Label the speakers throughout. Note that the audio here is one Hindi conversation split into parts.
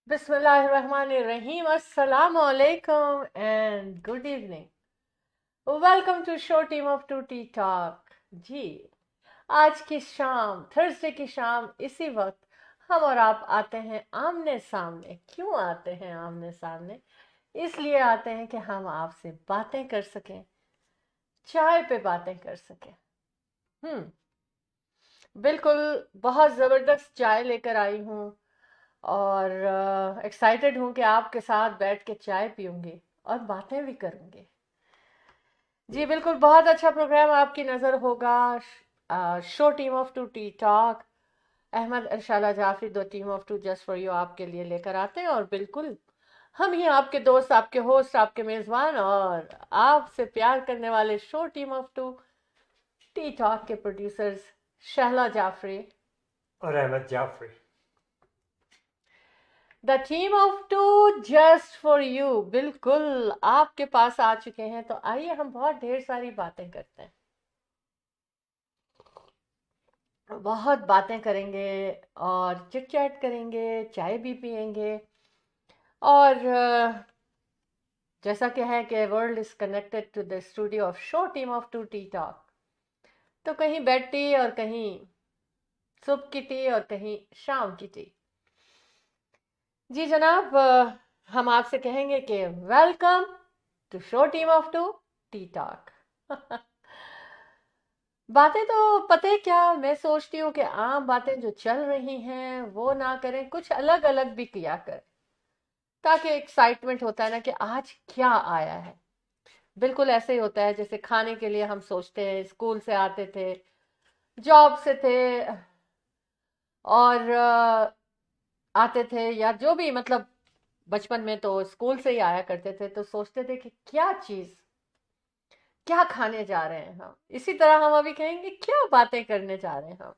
Speaker 1: Bismillahirrahmanirrahim. Assalamu alaikum and good evening. Welcome to show team of two T talk. जी, आज की शाम, थर्सडे की शाम, इसी वक्त हम और आप आते हैं आमने सामने। क्यों आते हैं आमने सामने? इसलिए आते हैं कि हम आपसे बातें कर सकें, चाय पे बातें कर सकें। बिल्कुल, बहुत ज़बरदस्त चाय लेकर आई हूँ और एक्साइटेड हूँ कि आपके साथ बैठ के चाय पीऊंगी और बातें भी करूंगी। जी बिल्कुल, बहुत अच्छा प्रोग्राम आपकी नज़र होगा। Show team of two T talk, Ahmad Arshala Jafri दो team of two just for you आपके लिए लेकर आते हैं। और बिल्कुल हम ही आपके दोस्त, आपके होस्ट, आपके मेज़बान और आपसे प्यार करने वाले show team of two T talk के प्रोड्यूसर्स शहला जाफरी
Speaker 2: और Ahmed Jafri.
Speaker 1: The team of two just for you बिल्कुल आपके पास आ चुके हैं। तो आइए हम बहुत ढेर सारी बातें करते हैं, बहुत बातें करेंगे और चिट चैट करेंगे, चाय भी पियेंगे। और जैसा कि है कि world is connected to the studio of show team of two T talk, तो कहीं बेड टी और कहीं सुबह की टी और कहीं शाम की टी। जी जनाब, हम आपसे कहेंगे कि welcome to show team of two T talk. बातें तो पता है क्या, मैं सोचती हूँ कि आम बातें जो चल रही हैं वो ना करें, कुछ अलग अलग भी किया करें, ताकि एक्साइटमेंट होता है ना कि आज क्या आया है। बिल्कुल ऐसे ही होता है जैसे खाने के लिए हम सोचते हैं, स्कूल से आते थे, जॉब से थे और आते थे, या जो भी मतलब बचपन में तो स्कूल से ही आया करते थे, तो सोचते थे कि क्या चीज, क्या खाने जा रहे हैं हम। इसी तरह हम अभी कहेंगे क्या बातें करने जा रहे हैं हम।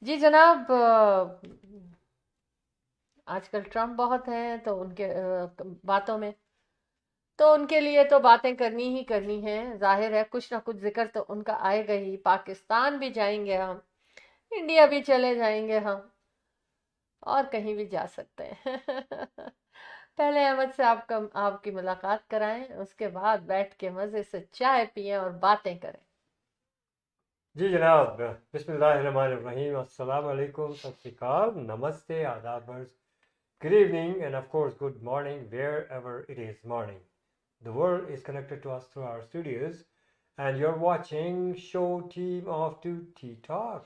Speaker 1: जी जनाब, आजकल ट्रम्प बहुत हैं तो उनके बातों में, तो उनके लिए तो बातें करनी ही करनी है। जाहिर है कुछ ना कुछ जिक्र तो उनका आएगा ही। पाकिस्तान भी जाएंगे हम, इंडिया भी चले जाएंगे हम, और कहीं भी जा सकते हैं। पहले अहमद से आपकी मुलाकात कराएं, उसके बाद बैठ के मजे से चाय पिएं और बातें करें।
Speaker 2: जी जनाब, बिस्मिल्लाहिर्रहमानिर्रहीम, अस्सलाम वालेकुम, सत श्री अकाल, नमस्ते, आदाब, good evening, and of course good morning wherever it is morning. The world is connected to us through our studios, and you're watching show team of two T Talk.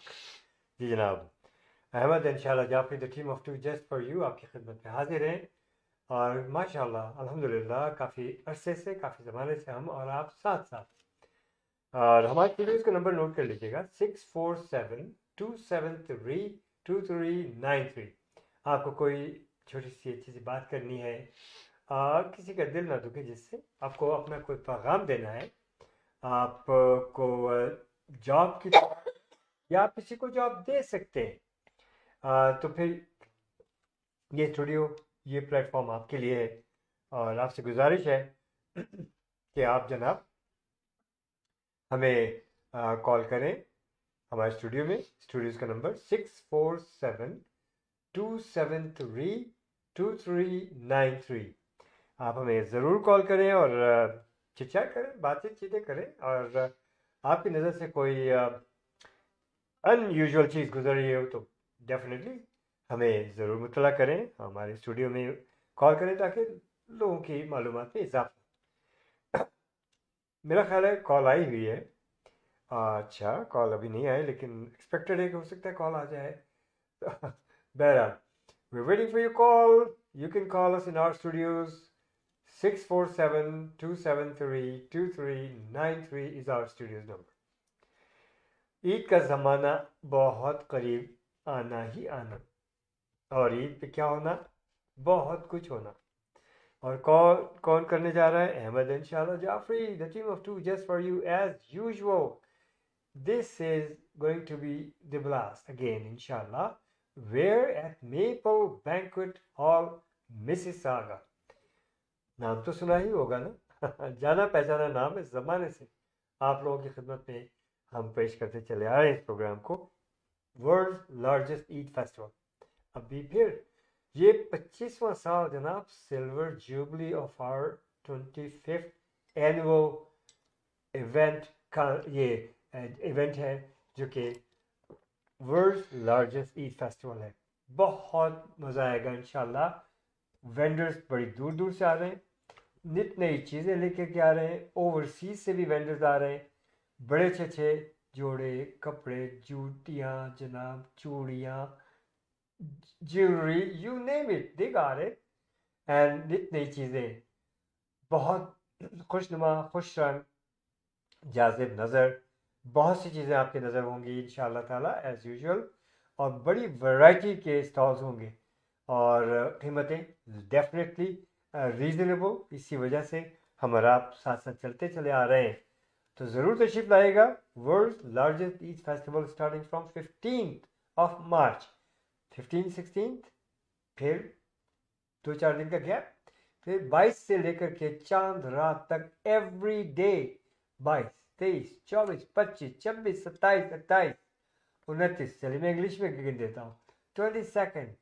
Speaker 2: जी जनाब, अहमद इंशाल्लाह Jafri the team of two just for you आपकी खिदमत में हाजिर हैं। और माशाल्लाह अल्हम्दुलिल्लाह काफ़ी अरसे से, काफ़ी ज़माने से हम और आप साथ साथ। और हमारे स्टूडियोज़ का नंबर नोट कर लीजिएगा, 6472732393। आपको कोई छोटी सी अच्छी सी बात करनी है, किसी का दिल ना दुखे, जिससे आपको अपना कोई पैगाम देना है, आपको जॉब की, या आप किसी को जॉब दे सकते हैं, तो फिर ये स्टूडियो, ये प्लेटफॉर्म आपके लिए है। और आपसे गुजारिश है कि आप जनाब हमें कॉल करें हमारे स्टूडियो में। स्टूडियोज़ का नंबर 6472732393। आप हमें ज़रूर कॉल करें और चिट-चैट करें, बातें करें। और आपकी नज़र से कोई अनयूजुअल चीज़ गुजर रही हो तो डेफिनेटली हमें ज़रूर मुतला करें, हमारे स्टूडियो में कॉल करें, ताकि लोगों की मालूमात में इजाफा। मेरा ख्याल है कॉल आई हुई है। अच्छा, कॉल अभी नहीं आए, लेकिन एक्सपेक्टेड है कि हो सकता है कॉल आ जाए। बहरहाल, we're waiting for your call. You can call us in our studios. 6472732393 is our studios number. Eid का ज़माना बहुत करीब आना ही आना, और ईद पे क्या होना, बहुत कुछ होना। और कॉल कौन करने जा रहा है? अहमद इंशाल्लाह Jafri, the team of two just for you as usual. This is going to be the blast again, inshallah. Where at Maple Banquet Hall, Mississauga. नाम तो सुना ही होगा ना। जाना पहचाना नाम है, ज़माने से आप लोगों की खिदमत में हम पेश करते चले आ रहे हैं इस प्रोग्राम को। वर्ल्ड लार्जेस्ट ईद फेस्टिवल, अभी फिर ये 25वां साल जनाब silver jubilee of our 25th annual event का ये इवेंट है, जो कि वर्ल्ड लार्जेस्ट ईद फेस्टिवल है। बहुत मज़ा आएगा इंशाल्लाह। वेंडर्स बड़ी दूर दूर से आ रहे हैं, नित नई चीज़ें लेकर के आ रहे हैं, ओवरसीज से भी वेंडर्स आ रहे हैं। बड़े अच्छे अच्छे जोड़े कपड़े, जूतियाँ जनाब, चूड़ियाँ, jewellery, you name it they got it. And नित नई चीज़ें, बहुत खुशनुमा, खुश रंग, जाज़िब नज़र, बहुत सी चीज़ें आपके नज़र होंगी इंशाअल्लाह ताला एज़ यूजुअल। और बड़ी वैरायटी के स्टॉल्स होंगे और कीमतें डेफिनेटली रीज़नेबल। इसी वजह से हम और आप साथ साथ चलते चले आ रहे हैं। तो ज़रूर तशरीफ़ लाएगा। World largest Eid festival starting from 15th मार्च, 15, 16, फिर 2-4 दिन का गैप, फिर 22 से लेकर के चांद रात तक एवरी डे, 22, 23, 24, 25, 26, 27, 28, 29, चलिए मैं इंग्लिश में गिन देता हूँ, 22nd,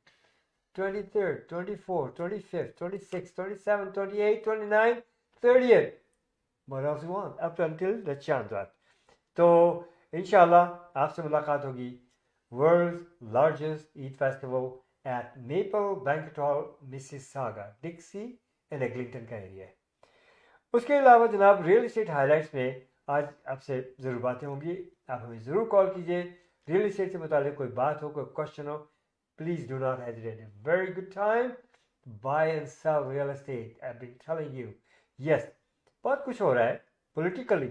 Speaker 2: 23rd, 24th, 25th, 26th, 27th, 28th, 29th, 30th, what else you want, up until the चांद। तो इंशाल्लाह आपसे मुलाकात होगी world largest Eid festival at maple banquet hall, Mississauga, Dixie and Eglinton का एरिया है। उसके अलावा जनाब रियल इस्टेट हाईलाइट्स में आज आपसे ज़रूर बातें होंगी। आप हमें ज़रूर कॉल कीजिए। रियल इस्टेट से मुतालिक कोई बात हो, कोई क्वेश्चन हो, please do not hesitate. Very good time buy and sell real estate. I have been telling you, yes बहुत कुछ हो रहा है पॉलिटिकली।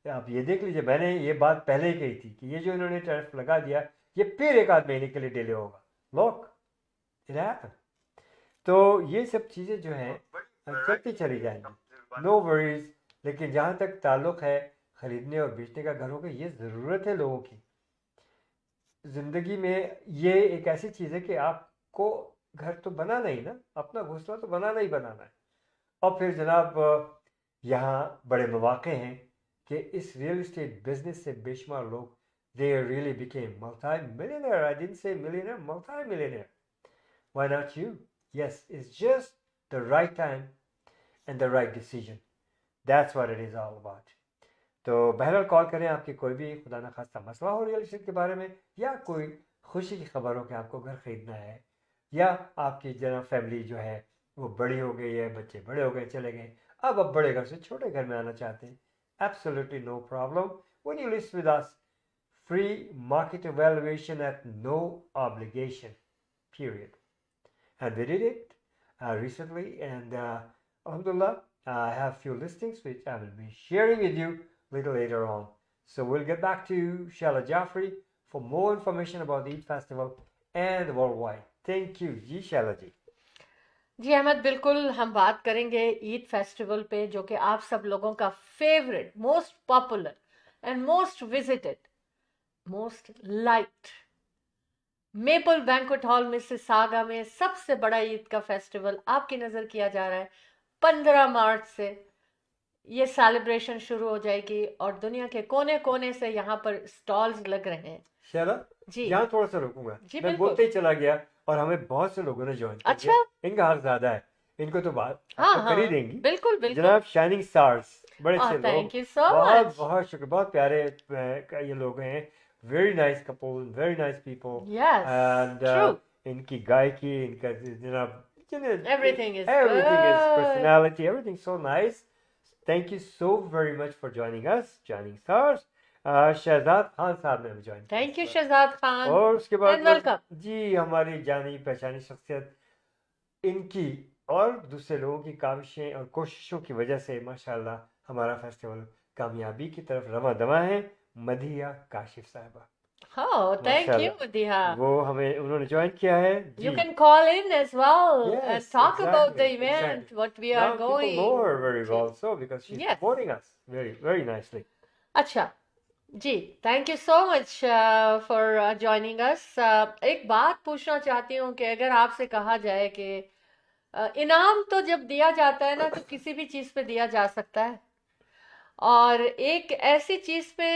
Speaker 2: आप ये देख लीजिए, मैंने ये बात पहले ही कही थी कि ये जो इन्होंने टैरिफ लगा दिया, ये फिर एक आध महीने के लिए डिले होगा। Lock it happen. तो ये सब चीज़ें जो हैं चलती चली जाएंगी, नो वरीज। लेकिन जहाँ तक ताल्लुक़ है ख़रीदने और बेचने का घरों की, ये ज़रूरत है लोगों की ज़िंदगी में। ये एक ऐसी चीज़ है कि आपको घर तो बनाना ही ना, अपना घोंसला तो बनाना ही बनाना है। और फिर जनाब यहाँ बड़े मौक़े हैं कि इस रियल इस्टेट बिजनेस से बेशुमार लोग they really became multi-millionaire. I didn't say millionaire, multi-millionaire. Why not you? Yes, it's just the right time and the right decision. That's what it is all about. तो बहरहाल कॉल करें, आपकी कोई भी खुदा न खास्ता मसला हो रियल इस्टेट के बारे में, या कोई खुशी की खबर हो कि आपको घर खरीदना है, या आपकी जना फैमिली जो है वो बड़ी हो गई है, बच्चे बड़े हो गए, चले गए, अब बड़े घर से छोटे घर में आना चाहते हैं, absolutely no problem when you list with us. Free market evaluation at no obligation, period. And we did it recently, and alhamdulillah, I have few listings which I will be sharing with you a little later on. So we'll get back to Shala Jaffrey for more information about the Eid Festival and worldwide. Thank you, जी Shala जी।
Speaker 1: जी अहमद, बिल्कुल हम बात करेंगे ईद फेस्टिवल पे, जो कि आप सब लोगों का favourite, most popular and most visited, most liked maple banquet hall Mississauga में सबसे बड़ा ईद का फेस्टिवल आपकी नज़र किया जा रहा है। 15 मार्च से ये सेलिब्रेशन शुरू हो जाएगी और दुनिया के कोने कोने से यहाँ पर स्टॉल्स लग रहे हैं।
Speaker 2: शैला
Speaker 1: जी
Speaker 2: यहाँ थोड़ा सा रुकूंगा,
Speaker 1: जी
Speaker 2: मैं
Speaker 1: बिल्कुल।
Speaker 2: बोलते ही चला गया और हमें बहुत से लोगों ने ज्वाइन कर
Speaker 1: अच्छा,
Speaker 2: दिया। इनका हाथ ज्यादा है, इनको तो बात आप
Speaker 1: हाँ
Speaker 2: तो कर ही
Speaker 1: हाँ,
Speaker 2: देंगी।
Speaker 1: बिल्कुल बिल्कुल।
Speaker 2: जनाब शाइनिंग स्टार्स, बड़े अच्छे लोग,
Speaker 1: थैंक यू सो
Speaker 2: बहुत
Speaker 1: मच।
Speaker 2: बहुत शुक्र, बहुत प्यारे ये लोग हैं। Very nice couple, very nice people,
Speaker 1: yes,
Speaker 2: and
Speaker 1: true,
Speaker 2: इनकी गायकी, इनका जनाब
Speaker 1: everything is
Speaker 2: everything is
Speaker 1: good.
Speaker 2: personality, everything so nice. Thank you so very much for joining us, Shining Stars. Shahzad Khan साहब ने हमें ज्वाइन किया
Speaker 1: थैंक यू
Speaker 2: इस बार।
Speaker 1: शहजाद खान,
Speaker 2: और उसके बाद
Speaker 1: एंड वेलकम।
Speaker 2: जी हमारी जानी पहचानी शख्सियत, इनकी और दूसरे लोगों की काविशें और कोशिशों की वजह से माशाल्लाह हमारा फेस्टिवल कामयाबी की तरफ रवा दवा है। मधिया काशिफ साहिबा,
Speaker 1: Oh, thank you,
Speaker 2: माशाल्लाह,
Speaker 1: Diha.
Speaker 2: वो हमें उन्होंने ज्वाइन किया है
Speaker 1: You
Speaker 2: ji.
Speaker 1: can call in as well and
Speaker 2: Yes,
Speaker 1: talk about the
Speaker 2: exactly,
Speaker 1: event,
Speaker 2: exactly.
Speaker 1: what we
Speaker 2: Now
Speaker 1: are
Speaker 2: people know
Speaker 1: going
Speaker 2: her very
Speaker 1: to.
Speaker 2: well, so because she's
Speaker 1: Yes.
Speaker 2: supporting us very, very nicely.
Speaker 1: अच्छा जी, thank you so much for joining us. एक बात पूछना चाहती हूँ कि अगर आपसे कहा जाए कि इनाम तो जब दिया जाता है ना, तो किसी भी चीज़ पे दिया जा सकता है, और एक ऐसी चीज़ पे,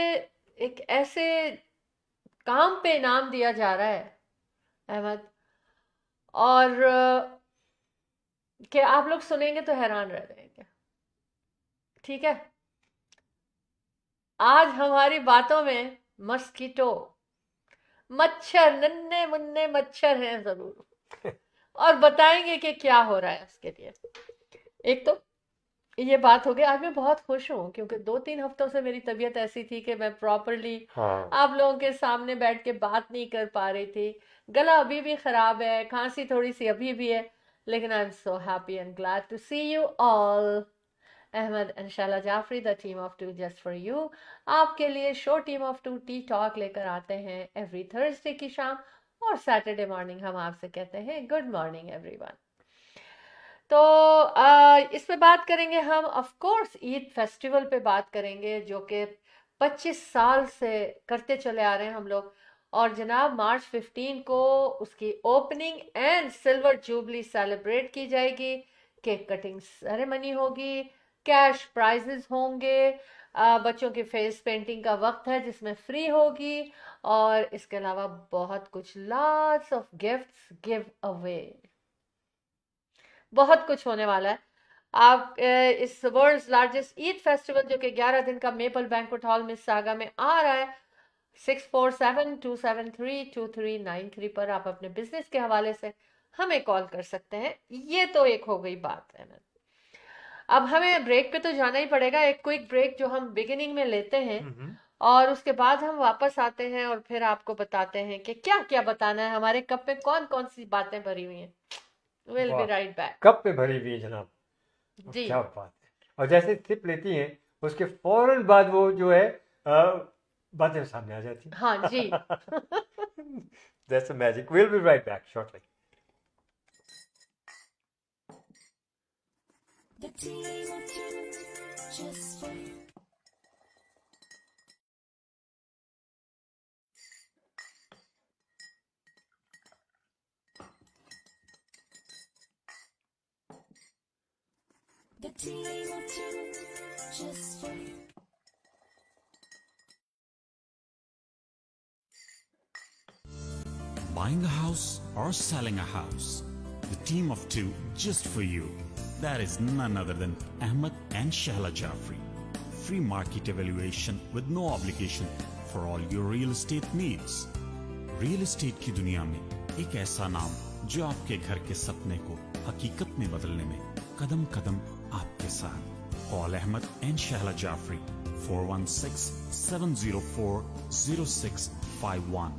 Speaker 1: एक ऐसे काम पे इनाम दिया जा रहा है अहमद, और कि आप लोग सुनेंगे तो हैरान रह जाएंगे। ठीक है, आज हमारी बातों में मस्कीटो, मच्छर, नन्हे मुन्ने मच्छर हैं जरूर, और बताएंगे कि क्या हो रहा है उसके लिए। एक तो ये बात हो गई। आज मैं बहुत खुश हूँ क्योंकि 2-3 हफ्तों से मेरी तबीयत ऐसी थी कि मैं प्रॉपरली
Speaker 2: हाँ
Speaker 1: आप लोगों के सामने बैठ के बात नहीं कर पा रही थी। गला अभी भी खराब है, खांसी थोड़ी सी अभी भी है, लेकिन I am so happy and glad to see you all. Ahmed and Shaila Jafri, the team of two just for you, आपके लिए show team of two T talk लेकर आते हैं एवरी थर्सडे की शाम, और सैटरडे मॉर्निंग हम आपसे कहते हैं गुड मॉर्निंग एवरीवन। तो इस पे बात करेंगे हम, ऑफ कोर्स ईद फेस्टिवल पे बात करेंगे, जो कि 25 साल से करते चले आ रहे हैं हम लोग। और जनाब मार्च 15 को उसकी opening and silver jubilee celebrate की जाएगी, केक कटिंग सेरेमनी होगी, कैश प्राइजेस होंगे, बच्चों की फेस पेंटिंग का वक्त है जिसमें फ्री होगी, और इसके अलावा बहुत कुछ, lots of gifts give away, बहुत कुछ होने वाला है। आप इस वर्ल्ड्स लार्जेस्ट ईद फेस्टिवल जो कि 11 दिन का मेपल बैंक्वेट हॉल मिसिसागा में आ रहा है, 6472732393 पर आप अपने बिजनेस के हवाले से हमें कॉल कर सकते हैं। ये तो एक हो गई बात है। अब हमें ब्रेक पे तो जाना ही पड़ेगा, एक क्विक ब्रेक जो हम बिगिनिंग में लेते हैं, और उसके बाद हम वापस आते हैं और फिर आपको बताते हैं कि क्या क्या बताना है, हमारे कप में कौन कौन सी बातें भरी हुई हैं। Will be right back.
Speaker 2: कब पे भरी हुई है जनाब,
Speaker 1: जी,
Speaker 2: क्या बात है। और जैसे सिप लेती हैं उसके फौरन बाद वो जो है बातें सामने आ जाती हैं।
Speaker 1: हाँ जी।
Speaker 2: That's the magic. We'll be right back shortly.
Speaker 3: The team of two, just for you. The team of two, just for you.
Speaker 4: Buying a house or selling a house, the team of two just for you. That is none other than Ahmed and Shahla Jafri. Free market evaluation with no obligation for all your real estate needs. Real estate की दुनिया में एक ऐसा नाम जो आपके घर के सपने को हकीकत में बदलने में कदम कदम आपके साथ. Call Ahmed and Shahla Jafri 416-704-0651.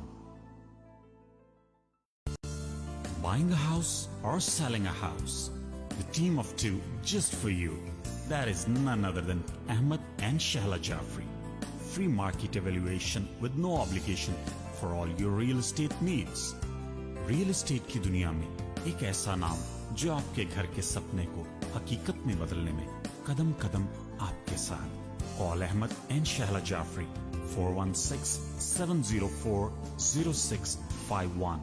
Speaker 4: Buying a house or selling a house, the team of two just for you. That is none other than Ahmed and Shahla Jafri. Free market evaluation with no obligation for all your real estate needs. Real estate की दुनिया में एक ऐसा नाम जो आपके घर के सपने को हकीकत में बदलने में कदम कदम आपके साथ. Call Ahmed and Shahla Jafri 416-704-0651.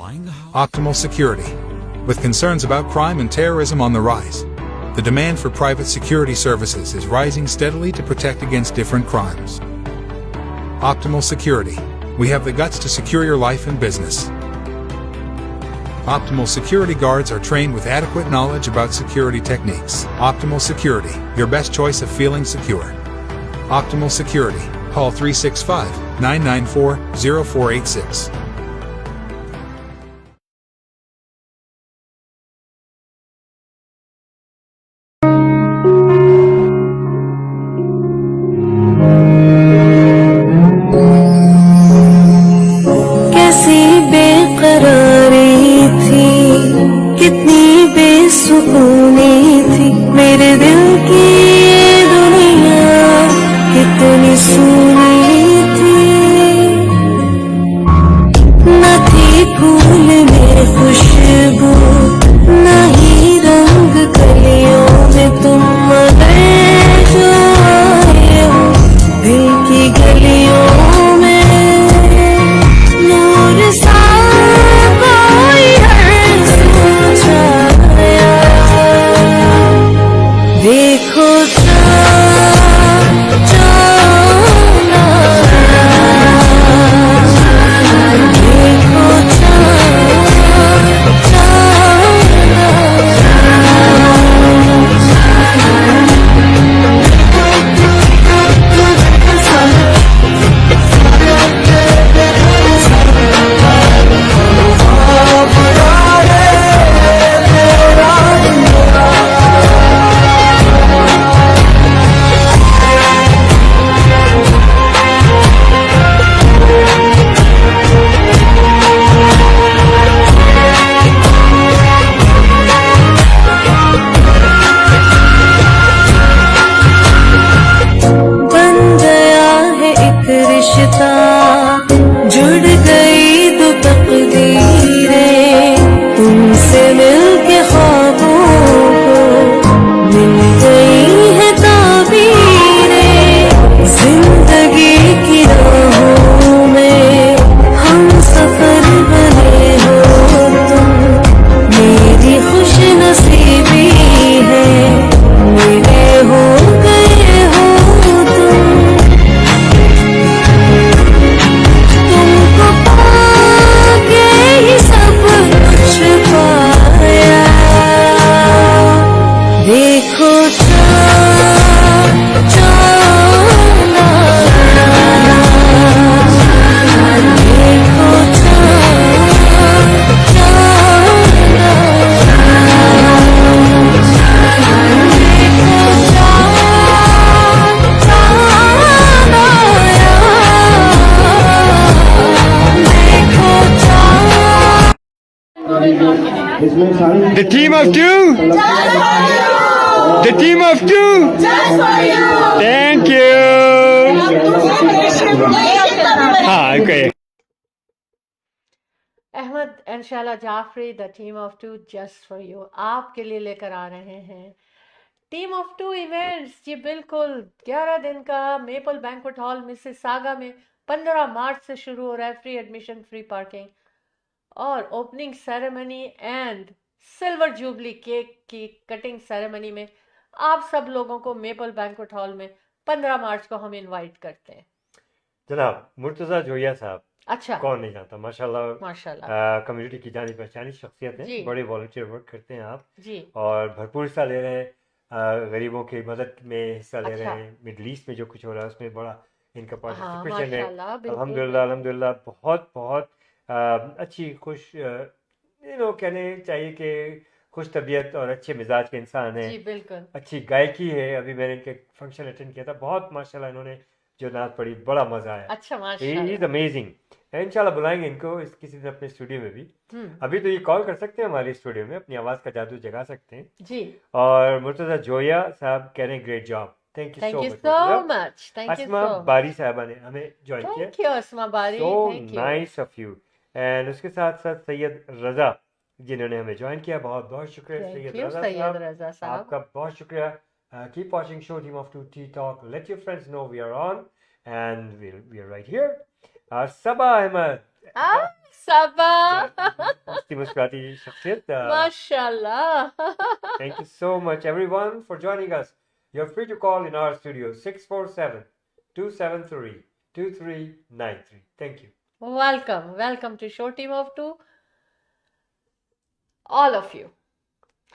Speaker 4: Buying a house.
Speaker 5: Optimal Security. With concerns about crime and terrorism on the rise, the demand for private security services is rising steadily to protect against different crimes. Optimal Security. We have the guts to secure your life and business. Optimal Security guards are trained with adequate knowledge about security techniques. Optimal Security, your best choice of feeling secure. Optimal Security. Call 365-994-0486.
Speaker 3: कैसी बेकरारी थी, कितनी बेसुकूनी थी, मेरे दिल की ये दुनिया कितनी सूनी थी। इसमें सारी
Speaker 2: The team of two. The team of two. Thank you. हाँ, okay.
Speaker 1: Ahmed and Shaila Jafri the team of two just for you आपके लिए लेकर आ रहे हैं टीम ऑफ टू इवेंट्स। जी बिल्कुल, 11 दिन का मेपल बैंक्वेट हॉल मिसिसागा में 15 मार्च से शुरू हो रहा है। फ्री एडमिशन, फ्री पार्किंग और opening ceremony and silver jubilee cake की कटिंग सेरेमनी में आप सब लोगों को मेपल बैंक्वेट हॉल में 15 मार्च को हम इनवाइट करते हैं।
Speaker 2: जनाब मुर्तज़ा जोया साहब,
Speaker 1: अच्छा,
Speaker 2: कौन नहीं जानता, माशाल्लाह
Speaker 1: माशाल्लाह
Speaker 2: कम्युनिटी की जानी पहचानी शख्सियत है,
Speaker 1: जी।
Speaker 2: बड़े वॉलंटियर वर्क करते हैं आप
Speaker 1: जी।
Speaker 2: और भरपूर हिस्सा ले रहे हैं। गरीबों की मदद में हिस्सा ले रहे
Speaker 1: अच्छा।
Speaker 2: हैं। मिडल ईस्ट में जो कुछ हो रहा है उसमें बड़ा इनका
Speaker 1: हाँ
Speaker 2: पार्टिसिपेशन है।
Speaker 1: माशाल्लाह, बिल्कुल
Speaker 2: अल्हम्दुलिल्लाह
Speaker 1: बिल्कुल।
Speaker 2: अल्हम्दुलिल्लाह, बहुत बहुत अच्छी खुश कहने चाहिए कि खुश तबीयत और अच्छे मिजाज के इंसान हैं।
Speaker 1: जी बिल्कुल।
Speaker 2: अच्छी गायकी है। अभी मैंने इनके फंक्शन अटेंड किया था, बहुत माशाल्लाह इन्होंने जो नात पढ़ी, बड़ा मजा आया।
Speaker 1: अच्छा
Speaker 2: इज
Speaker 1: माशाल्लाह।
Speaker 2: अमेजिंग। इंशाल्लाह बुलाएंगे इनको किसी दिन अपने स्टूडियो में भी।
Speaker 1: हम्म।
Speaker 2: अभी तो ये कॉल कर सकते हैं हमारे स्टूडियो में, अपनी आवाज़ का जादू जगा सकते हैं।
Speaker 1: जी,
Speaker 2: और मुर्तज़ा जोया साहब कह रहे हैं great job, thank you
Speaker 1: thank
Speaker 2: so
Speaker 1: you
Speaker 2: much.
Speaker 1: So much, thank you
Speaker 2: Asma
Speaker 1: so much.
Speaker 2: बारी साहबा ने हमें ज्वाइन किया,
Speaker 1: थैंक यू अस्मा बारी,
Speaker 2: so
Speaker 1: thank you.
Speaker 2: Nice of you. And उसके साथ साथ सैयद रजा जिन्होंने हमें ज्वाइन किया, बहुत बहुत शुक्रिया
Speaker 1: थैंक
Speaker 2: सैयद
Speaker 1: यू
Speaker 2: रजा
Speaker 1: सैयद
Speaker 2: साहब,
Speaker 1: रजा साहब।
Speaker 2: आपका बहुत शुक्रिया। Keep watching show team of two T talk, let your friends know we are on and we are right here. Saba Ahmad,
Speaker 1: Saba
Speaker 2: हंसती मुस्कुराती शख्सियत,
Speaker 1: माशाल्लाह।
Speaker 2: thank you so much everyone for joining us. You're free to call in our studio 647-273-2393. Thank you.
Speaker 1: Welcome, welcome to show team of two, all of you,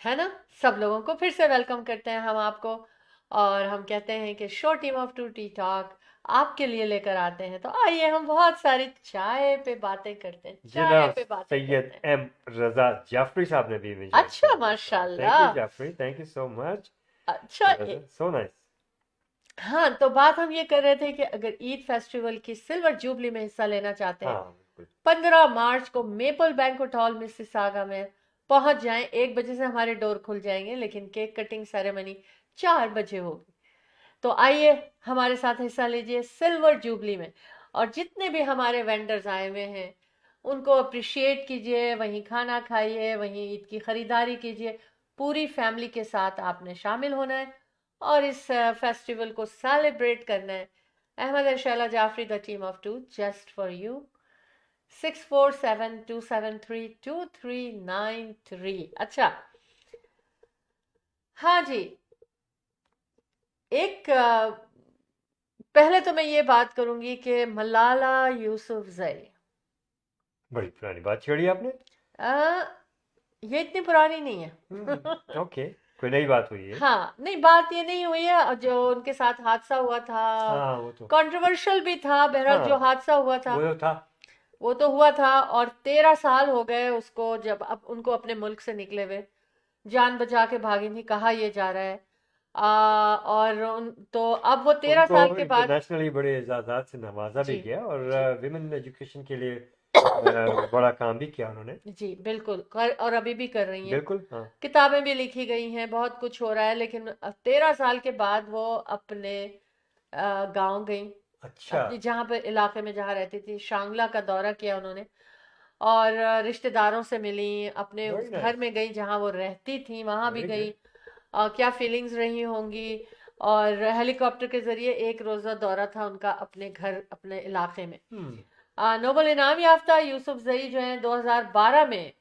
Speaker 1: है ना। सब लोगों को फिर से वेलकम करते हैं हम आपको, और हम कहते हैं कि show team of two T talk आपके लिए लेकर आते हैं। तो आइए हम बहुत सारी चाय पे बातें करते हैं, चाय
Speaker 2: जनाब
Speaker 1: पे बातें
Speaker 2: सैयद
Speaker 1: करते हैं।
Speaker 2: एम रजा जाफरी साहब ने भी मुझे
Speaker 1: अच्छा,
Speaker 2: थैंक
Speaker 1: माशाल्लाह।
Speaker 2: You Jafri, thank you so much.
Speaker 1: अच्छा
Speaker 2: सो नाइस।
Speaker 1: हाँ, तो बात हम ये कर रहे थे कि अगर ईद फेस्टिवल की सिल्वर जुबली में हिस्सा लेना चाहते हैं,
Speaker 2: हाँ बिल्कुल।
Speaker 1: 15 मार्च को मेपल बैंक्वेट हॉल मिसिसागा में पहुंच जाएं। 1 बजे से हमारे डोर खुल जाएंगे, लेकिन केक कटिंग सेरेमनी 4 बजे होगी। तो आइए हमारे साथ हिस्सा लीजिए सिल्वर जुबली में, और जितने भी हमारे वेंडर्स आए हुए हैं उनको अप्रिशिएट कीजिए, वहीं खाना खाइए, वहीं ईद की खरीदारी कीजिए। पूरी फैमिली के साथ आपने शामिल होना है और इस फेस्टिवल को सेलिब्रेट करना है। Ahmed and Shaila Jafri the team of two just for you. 647-273-2393। अच्छा, हाँ जी, एक पहले तो मैं ये बात करूंगी कि मलाला यूसुफजई,
Speaker 2: बड़ी पुरानी बात छेड़ी आपने।
Speaker 1: ये इतनी पुरानी नहीं है।
Speaker 2: ओके, कोई नई बात हुई है।
Speaker 1: हाँ, नहीं, बात ये नहीं हुई है। जो उनके साथ हादसा हुआ था,
Speaker 2: हाँ वो तो,
Speaker 1: कंट्रोवर्शियल भी था, बहरहाल
Speaker 2: हाँ,
Speaker 1: जो हादसा हुआ था
Speaker 2: वो तो था।
Speaker 1: वो तो हुआ था, और 13 साल हो गए उसको, जब अब उनको अपने मुल्क से निकले हुए, जान बचा के भागी थी, कहा यह जा रहा है। तो अब वो 13 साल के बाद
Speaker 2: इंटरनेशनली बड़े एजाज़ात से नवाजा भी
Speaker 1: जी
Speaker 2: गया, और
Speaker 1: जी
Speaker 2: विमेन एजुकेशन के लिए बड़ा काम भी किया उन्होंने।
Speaker 1: जी बिल्कुल और अभी भी कर रही हैं।
Speaker 2: बिल्कुल, हाँ।
Speaker 1: किताबें भी लिखी गई हैं, बहुत कुछ हो रहा है, लेकिन 13 साल के बाद वो अपने गांव गई,
Speaker 2: अच्छा,
Speaker 1: अपनी जहाँ पे इलाके में जहाँ रहती थी, शांगला का दौरा किया उन्होंने, और रिश्तेदारों से मिली, अपने
Speaker 2: वेरी
Speaker 1: उस
Speaker 2: नाइस।
Speaker 1: घर में गई जहाँ वो रहती थी, वहां भी
Speaker 2: वेरी
Speaker 1: गई।
Speaker 2: गुड।
Speaker 1: क्या फीलिंग्स रही होंगी। और हेलीकॉप्टर के जरिए 1 रोजा दौरा था उनका अपने घर, अपने इलाके में। नोबल इनाम याफ्ता यूसुफजई जो है 2012 में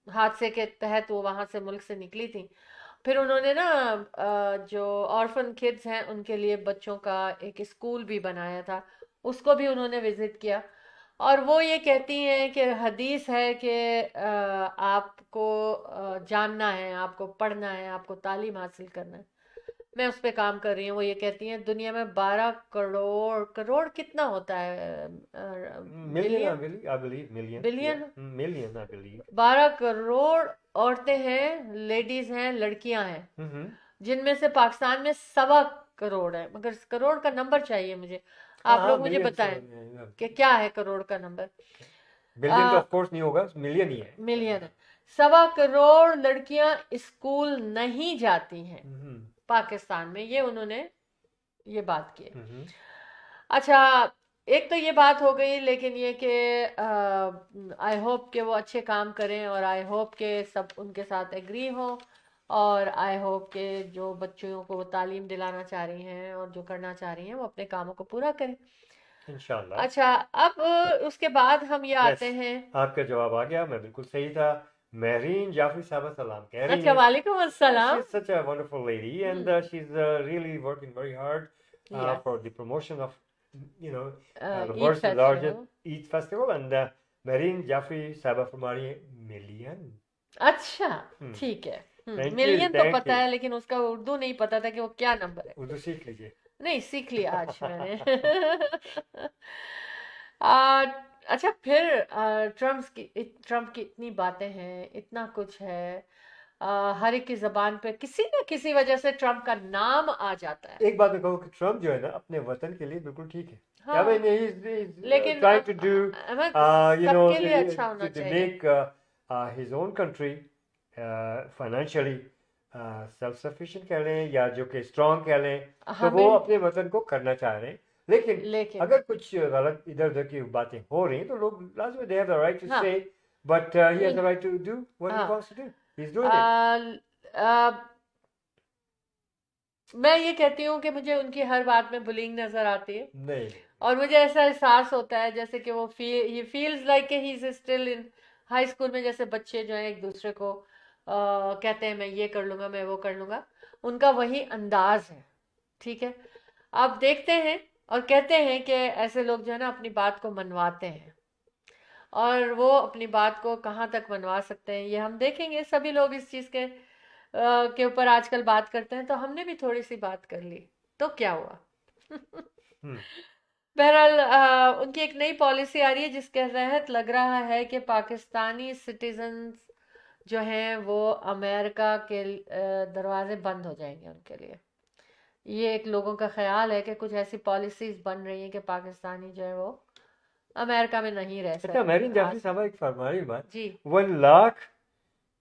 Speaker 1: हादसे के तहत वो वहां से मुल्क से निकली थी। फिर उन्होंने ना जो ऑर्फन किड्स हैं उनके लिए बच्चों का एक स्कूल भी बनाया था, उसको भी उन्होंने विजिट किया। और वो ये कहती हैं कि हदीस है कि आपको जानना है, आपको पढ़ना है, आपको तालीम हासिल करना है। मैं उस पर काम कर रही हूँ। वो ये कहती हैं दुनिया में 12 करोड़, करोड़ कितना होता है,
Speaker 2: million,
Speaker 1: billion,
Speaker 2: I believe million,
Speaker 1: billion,
Speaker 2: million I believe.
Speaker 1: 12 crore औरतें हैं, लेडीज हैं, लड़कियां हैं, जिनमें से पाकिस्तान में 1.25 करोड़ है। मगर करोड़ का नंबर चाहिए मुझे, आप
Speaker 2: हाँ
Speaker 1: लोग मुझे
Speaker 2: मिलियन
Speaker 1: बताएं कि क्या है करोड़ का नंबर।
Speaker 2: बिलियन तो ऑफ कोर्स नहीं होगा, मिलियन ही है।
Speaker 1: मिलियन है। 1.25 करोड़ लड़कियां स्कूल नहीं जाती हैं
Speaker 2: हम्म,
Speaker 1: पाकिस्तान में, ये उन्होंने ये बात की है।
Speaker 2: हम्म,
Speaker 1: अच्छा, एक तो ये बात हो गई, लेकिन ये कि आई होप कि वो अच्छे काम करें, और आई होप के सब उनके साथ एग्री हो, और आई होप के जो बच्चियों को वो तालीम दिलाना चाह रही हैं और जो करना चाह रही हैं वो अपने कामों को पूरा करें।
Speaker 2: इंशाल्लाह।
Speaker 1: अच्छा, अब उसके बाद हम ये
Speaker 2: यस,
Speaker 1: आते हैं।
Speaker 2: आपका जवाब आ गया, मैं बिल्कुल सही था। महरीन जाफरी साहबा सलाम कह रही
Speaker 1: अच्छा,
Speaker 2: हैं।
Speaker 1: वालेकुम अस्सलाम।
Speaker 2: She's such a wonderful lady, and she's really working very hard
Speaker 1: yes,
Speaker 2: for the promotion of, you know, the
Speaker 1: Eid
Speaker 2: world's largest
Speaker 1: festival.
Speaker 2: Eid festival. And Marine Jaffrey Saba from million.
Speaker 1: अच्छा,
Speaker 2: Hmm.
Speaker 1: ठीक है।
Speaker 2: Thank you,
Speaker 1: मिलियन तो
Speaker 2: thank
Speaker 1: पता
Speaker 2: you.
Speaker 1: है, लेकिन उसका उर्दू नहीं पता था कि वो क्या नंबर है।
Speaker 2: उर्दू सीख लीजिए।
Speaker 1: नहीं, सीख लिया आज मैंने। आ, अच्छा, फिर ट्रम्प की इतनी बातें हैं, इतना कुछ है, हर एक की जबान पे किसी न किसी वजह से ट्रम्प का नाम आ जाता है।
Speaker 2: एक बात मैं कहूँ कि ट्रम्प जो है ना अपने वतन के लिए बिल्कुल ठीक है।
Speaker 1: हाँ,
Speaker 2: I mean, he's
Speaker 1: लेकिन
Speaker 2: trying to do,
Speaker 1: Ahmad,
Speaker 2: you know,
Speaker 1: सबके लिए अच्छा होना
Speaker 2: to
Speaker 1: चाहिए।
Speaker 2: make his own country financially self-sufficient कह लें या जो कि strong कह लें, तो वो
Speaker 1: हमें
Speaker 2: अपने वतन को करना चाह रहे हैं। लेकिन
Speaker 1: लेकिन
Speaker 2: अगर कुछ गलत इधर उधर की बातें हो रही हैं तो लोग लाजमी they have the right to
Speaker 1: हाँ,
Speaker 2: say, but he has the right to do what he
Speaker 1: हाँ,
Speaker 2: wants to do. He's doing it.
Speaker 1: आ, मैं ये कहती हूँ कि मुझे उनकी हर बात में बुलिंग नजर आती है,
Speaker 2: नहीं,
Speaker 1: और मुझे ऐसा एहसास होता है जैसे कि वो he feels like he is still in high school में, जैसे बच्चे जो हैं एक दूसरे को कहते हैं मैं ये कर लूंगा, मैं वो कर लूंगा, उनका वही अंदाज है। ठीक है, आप देखते हैं और कहते हैं कि ऐसे लोग जो है ना अपनी बात को मनवाते हैं, और वो अपनी बात को कहाँ तक मनवा सकते हैं ये हम देखेंगे। सभी लोग इस चीज़ के ऊपर आजकल बात करते हैं, तो हमने भी थोड़ी सी बात कर ली, तो क्या हुआ।
Speaker 2: हम्म,
Speaker 1: बहरहाल उनकी एक नई पॉलिसी आ रही है जिसके तहत लग रहा है कि पाकिस्तानी सिटीजन्स जो हैं वो अमेरिका के दरवाजे बंद हो जाएंगे उनके लिए। ये एक लोगों का ख्याल है कि कुछ ऐसी पॉलिसीज बन रही हैं कि पाकिस्तानी जो है वो अमेरिका में नहीं रह
Speaker 2: अच्छा, मैरिन
Speaker 1: सकते।
Speaker 2: जाफरी साहब एक फरमा रही बात,
Speaker 1: जी,
Speaker 2: 1 lakh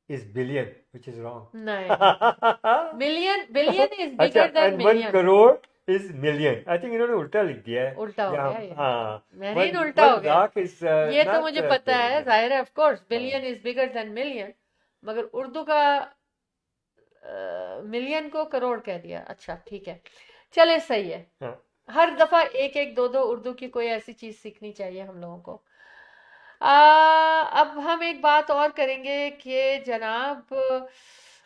Speaker 2: is billion, which is wrong.
Speaker 1: नहीं, बिलियन इज
Speaker 2: अच्छा,
Speaker 1: bigger than
Speaker 2: and 1
Speaker 1: million.
Speaker 2: crore is million. I think इन्होंने उल्टा लिख दिया है।
Speaker 1: उल्टा हो
Speaker 2: या
Speaker 1: गया ये,
Speaker 2: हाँ,
Speaker 1: महरीन
Speaker 2: 1
Speaker 1: उल्टा हो गया।
Speaker 2: लाख is
Speaker 1: ये तो
Speaker 2: not
Speaker 1: मुझे पता है,
Speaker 2: billion.
Speaker 1: जाहिर है, ऑफ कोर्स
Speaker 2: हाँ,
Speaker 1: billion is bigger than million, मगर उर्दू का मिलियन को करोड़ कह दिया। अच्छा, ठीक है, चले, सही है।
Speaker 2: हाँ,
Speaker 1: हर दफा एक एक दो दो उर्दू की कोई ऐसी चीज सीखनी चाहिए हम लोगों को। अब हम एक बात और करेंगे कि जनाब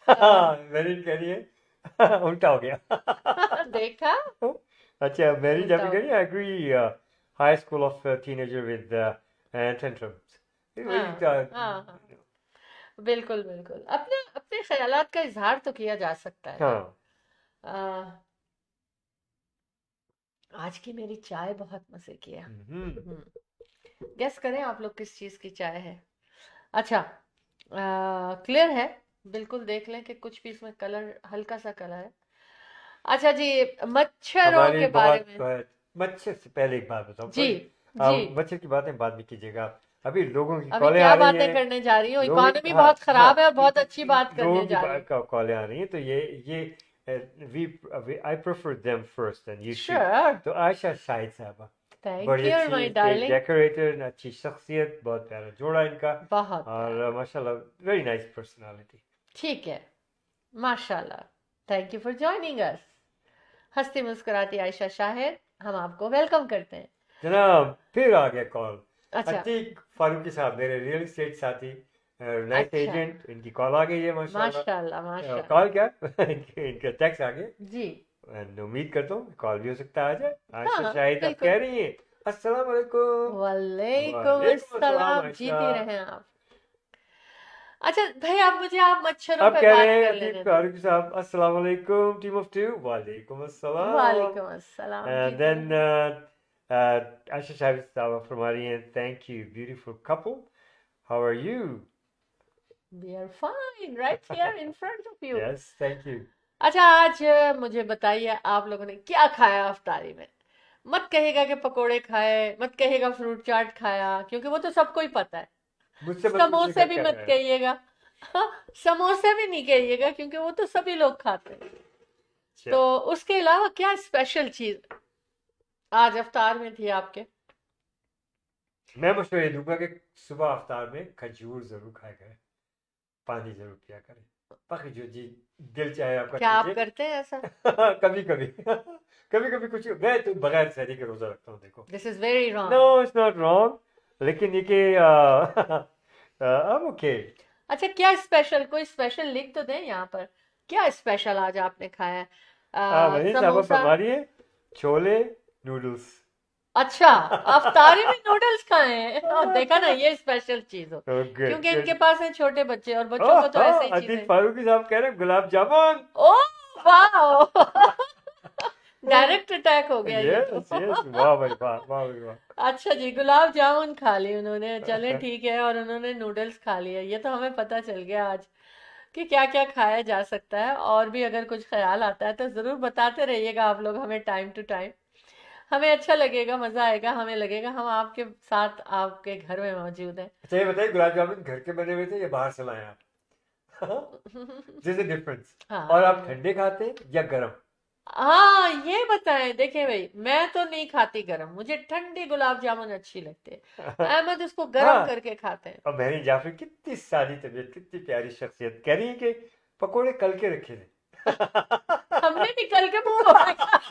Speaker 2: मैरिन कह रही है उल्टा हो गया।
Speaker 1: देखा,
Speaker 2: अच्छा, मैरिन
Speaker 1: उल्टा
Speaker 2: जाफरी
Speaker 1: हो
Speaker 2: कह रही है, I agree, high school of teenager with tantrums.
Speaker 1: हाँ, हाँ, हाँ, बिल्कुल बिल्कुल, अपने अपने ख्यालात का इजहार तो किया जा सकता है ना।
Speaker 2: हाँ,
Speaker 1: आ, आज की मेरी चाय बहुत मजे की है।
Speaker 2: हम्म,
Speaker 1: गेस करें आप लोग किस चीज की चाय है। अच्छा, क्लियर है, बिल्कुल देख लें कि कुछ भी इसमें कलर, हल्का सा कलर है। अच्छा जी, मच्छरों
Speaker 2: हमारी
Speaker 1: के बारे
Speaker 2: बहुत
Speaker 1: में।
Speaker 2: मच्छर से पहले एक बात बताऊं,
Speaker 1: जी, जी,
Speaker 2: मच्छर की बातें बाद में कीजिएगा। अभी लोगों की
Speaker 1: अभी
Speaker 2: कॉलें
Speaker 1: क्या
Speaker 2: आ रही
Speaker 1: बातें
Speaker 2: हैं,
Speaker 1: करने जा रही हूँ,
Speaker 2: लोगों
Speaker 1: इकोनॉमी
Speaker 2: हाँ
Speaker 1: बहुत
Speaker 2: हाँ,
Speaker 1: खराब है और बहुत अच्छी बात
Speaker 2: लोगों
Speaker 1: करने
Speaker 2: की
Speaker 1: जा रही हूँ।
Speaker 2: कॉलें आ रही हैं, तो ये we I prefer them first and you she.
Speaker 1: Sure,
Speaker 2: तो आयशा शाहिद साहबा
Speaker 1: थैंक
Speaker 2: बड़ी
Speaker 1: यू
Speaker 2: अच्छी
Speaker 1: माय
Speaker 2: स्टेज
Speaker 1: डार्लिंग,
Speaker 2: डेकोरेटर, अच्छी शख्सियत, बहुत प्यारा जोड़ा इनका,
Speaker 1: बहुत
Speaker 2: और
Speaker 1: प्यारा।
Speaker 2: माशाल्लाह वेरी नाइस पर्सनालिटी।
Speaker 1: ठीक है, माशाल्लाह, थैंक यू फॉर जॉइनिंग अस। हंसती मुस्कुराती आयशा शाहिद, हम आपको वेलकम करते हैं।
Speaker 2: जनाब फिर आ गया कॉल,
Speaker 1: अच्छा,
Speaker 2: अतीक फारूकी साहब, मेरे रियल एस्टेट साथी, नाइस
Speaker 1: अच्छा,
Speaker 2: एजेंट, इनकी कॉल आ गई है माशाल्लाह।
Speaker 1: माशाल्लाह, माशाल्लाह,
Speaker 2: कॉल क्या इनका टैक्स आ गया,
Speaker 1: जी,
Speaker 2: एंड उम्मीद करता हूँ कॉल भी हो सकता है आज। आयशा
Speaker 1: हाँ,
Speaker 2: शाहिद आप
Speaker 1: बिल्कुल।
Speaker 2: कह रही हैं अस्सलाम वालेकुम।
Speaker 1: वालेकुम
Speaker 2: वालेकुम अस्सलाम
Speaker 1: अस्सलाम,
Speaker 2: आयशा।
Speaker 1: जीती रहे आप। अच्छा भाई, आप मच्छरों
Speaker 2: अब
Speaker 1: पे
Speaker 2: कह
Speaker 1: बात
Speaker 2: रहे हैं
Speaker 1: कर
Speaker 2: अतीक
Speaker 1: लेने दें।
Speaker 2: फारूकी साहब अस्सलाम वालेकुम, टीम ऑफ टू, वालेकुम अस्सलाम।
Speaker 1: वालेकुम अस्सलाम,
Speaker 2: And
Speaker 1: जीती
Speaker 2: then
Speaker 1: रहे।
Speaker 2: Aisha Shahid Sawa from Arian, thank you, beautiful couple. How are you?
Speaker 1: We are fine, right here in front of you.
Speaker 2: Yes, thank you.
Speaker 1: अच्छा, आज मुझे बताइए आप लोगों ने क्या खाया अफ्तारी में। मत कहेगा कि पकोड़े खाए, मत कहेगा फ्रूट चाट खाया, क्योंकि वो तो सबको ही पता है।
Speaker 2: मुझसे मत पूछिए
Speaker 1: समोसे
Speaker 2: क्या
Speaker 1: भी
Speaker 2: क्या
Speaker 1: मत
Speaker 2: खाया।
Speaker 1: कहिएगा। हाँ, समोसे भी नहीं कहिएगा, क्योंकि वो तो सभी लोग खाते हैं।
Speaker 2: अच्छा,
Speaker 1: तो उसके अलावा क्या स्पेशल चीज आज अफ्तार में थी आपके?
Speaker 2: मैं मशवरा ये दूंगा कि सुबह अफ्तार में खजूर जरूर खाया करें, पानी जरूर पिया करें, बाकी जो जी दिल चाहे आपका
Speaker 1: क्या आप
Speaker 2: कीजिए।
Speaker 1: करते हैं ऐसा?
Speaker 2: कभी कभी कभी कभी कुछ, मैं तो बगैर सहरी के रोजा रखता हूँ, देखो।
Speaker 1: This is very
Speaker 2: no,
Speaker 1: wrong.
Speaker 2: It's not wrong, लेकिन ये कि I'm okay।
Speaker 1: अच्छा, क्या स्पेशल, कोई स्पेशल लिख तो दें यहाँ पर, क्या स्पेशल आज आपने खाया है?
Speaker 2: वही साहब
Speaker 1: समोसा?
Speaker 2: फरमा रही है, छोले नूडल्स।
Speaker 1: अच्छा, अफ्तारी में नूडल्स खाए हैं। और देखा ना, ये स्पेशल चीज हो,
Speaker 2: गुड
Speaker 1: क्योंकि
Speaker 2: गुड।
Speaker 1: इनके पास हैं छोटे बच्चे, और बच्चों को तो ऐसे ही
Speaker 2: अतीफ
Speaker 1: चीजें।
Speaker 2: फारूकी साहब कह रहे हैं गुलाब जामुन।
Speaker 1: ओह वाह! डायरेक्ट अटैक हो गया ये
Speaker 2: यस
Speaker 1: तो।
Speaker 2: यस, वाह भाई वाह, वाह भाई वाह।
Speaker 1: अच्छा जी, गुलाब जामुन खा ली उन्होंने, चले ठीक है, और उन्होंने नूडल्स खा लिया। ये तो हमें पता चल गया आज कि क्या क्या खाया जा सकता है। और भी अगर कुछ ख्याल आता है तो जरूर बताते रहिएगा आप लोग हमें, टाइम टू टाइम। हमें अच्छा लगेगा, मजा आएगा, हमें लगेगा हम आपके साथ आपके घर में मौजूद हैं।
Speaker 2: अच्छा ये बताइए, गुलाब जामुन घर के बने हुए थे या बाहर से लाए आप? This is difference. और आप
Speaker 1: हाँ
Speaker 2: ठंडे खाते हैं या गरम?
Speaker 1: हाँ, ये बताएं। देखें भाई, मैं तो नहीं खाती गरम, मुझे ठंडी गुलाब जामुन अच्छी लगती है। अहमद उसको गरम
Speaker 2: हाँ,
Speaker 1: करके खाते हैं।
Speaker 2: और मेरी जाफरी कितनी सादी तबीयत, कितनी प्यारी शख्सियत, कह रही है कि पकोड़े कल के रखे
Speaker 1: हमने
Speaker 2: थे।
Speaker 1: भी कल के पकौड़े खाए।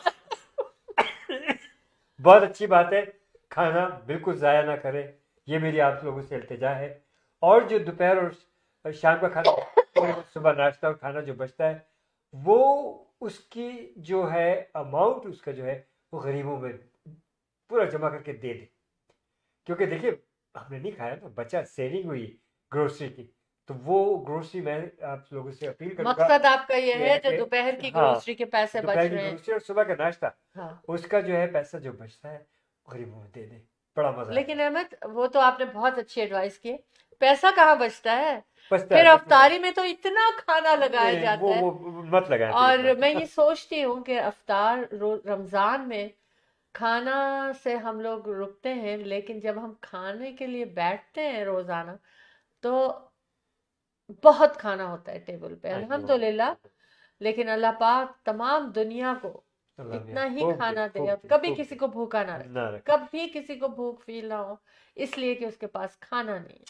Speaker 2: बहुत अच्छी बात है, खाना बिल्कुल ज़ाया ना करें, ये मेरी आप लोगों से इल्तिजा है। और जो दोपहर और शाम का खाना और सुबह नाश्ता और खाना जो बचता है, वो उसकी जो है अमाउंट, उसका जो है वो गरीबों में पूरा जमा करके दे दे। क्योंकि देखिए, हमने नहीं खाया ना, बचा, सेविंग हुई ग्रोसरी की, तो वो ग्रोसरी मैं आप लोगों से अपील करूंगा
Speaker 1: मकसद आपका ये है, जो
Speaker 2: कि
Speaker 1: दोपहर की
Speaker 2: हाँ,
Speaker 1: ग्रोसरी के पैसे बच
Speaker 2: दोपहर की
Speaker 1: रहे हैं।
Speaker 2: ग्रोसरी और सुबह का नाश्ता,
Speaker 1: हाँ,
Speaker 2: उसका जो है पैसा जो बचता है गरीबों में दे दे, बड़ा मजा
Speaker 1: लेकिन
Speaker 2: आएगा।
Speaker 1: अहमद, वो तो आपने बहुत अच्छी एडवाइस की। पैसा कहाँ बचता है?
Speaker 2: बचता
Speaker 1: फिर
Speaker 2: है, बचता है।
Speaker 1: अफ्तारी में तो इतना खाना लगाया
Speaker 2: नहीं,
Speaker 1: जाता है।
Speaker 2: वो मत लगाएं फिर
Speaker 1: और मैं
Speaker 2: इतना।
Speaker 1: ये सोचती हूँ कि अफ्तार रमजान में खाना से हम लोग रुकते हैं, लेकिन जब हम खाने के लिए बैठते हैं रोजाना, तो बहुत खाना होता है टेबल पे,
Speaker 2: अयो,
Speaker 1: अल्हम्दुलिल्लाह। लेकिन अल्लाह पाक तमाम दुनिया को
Speaker 2: अल्लाह मियां
Speaker 1: इतना ही
Speaker 2: खूब दे,
Speaker 1: खाना दे,
Speaker 2: खूब
Speaker 1: और
Speaker 2: दे,
Speaker 1: कभी
Speaker 2: खूब
Speaker 1: किसी
Speaker 2: दे,
Speaker 1: को भूखा ना रखे,
Speaker 2: ना रखे।
Speaker 1: कभी किसी को भूख फील ना हो, इसलिए कि उसके पास खाना नहीं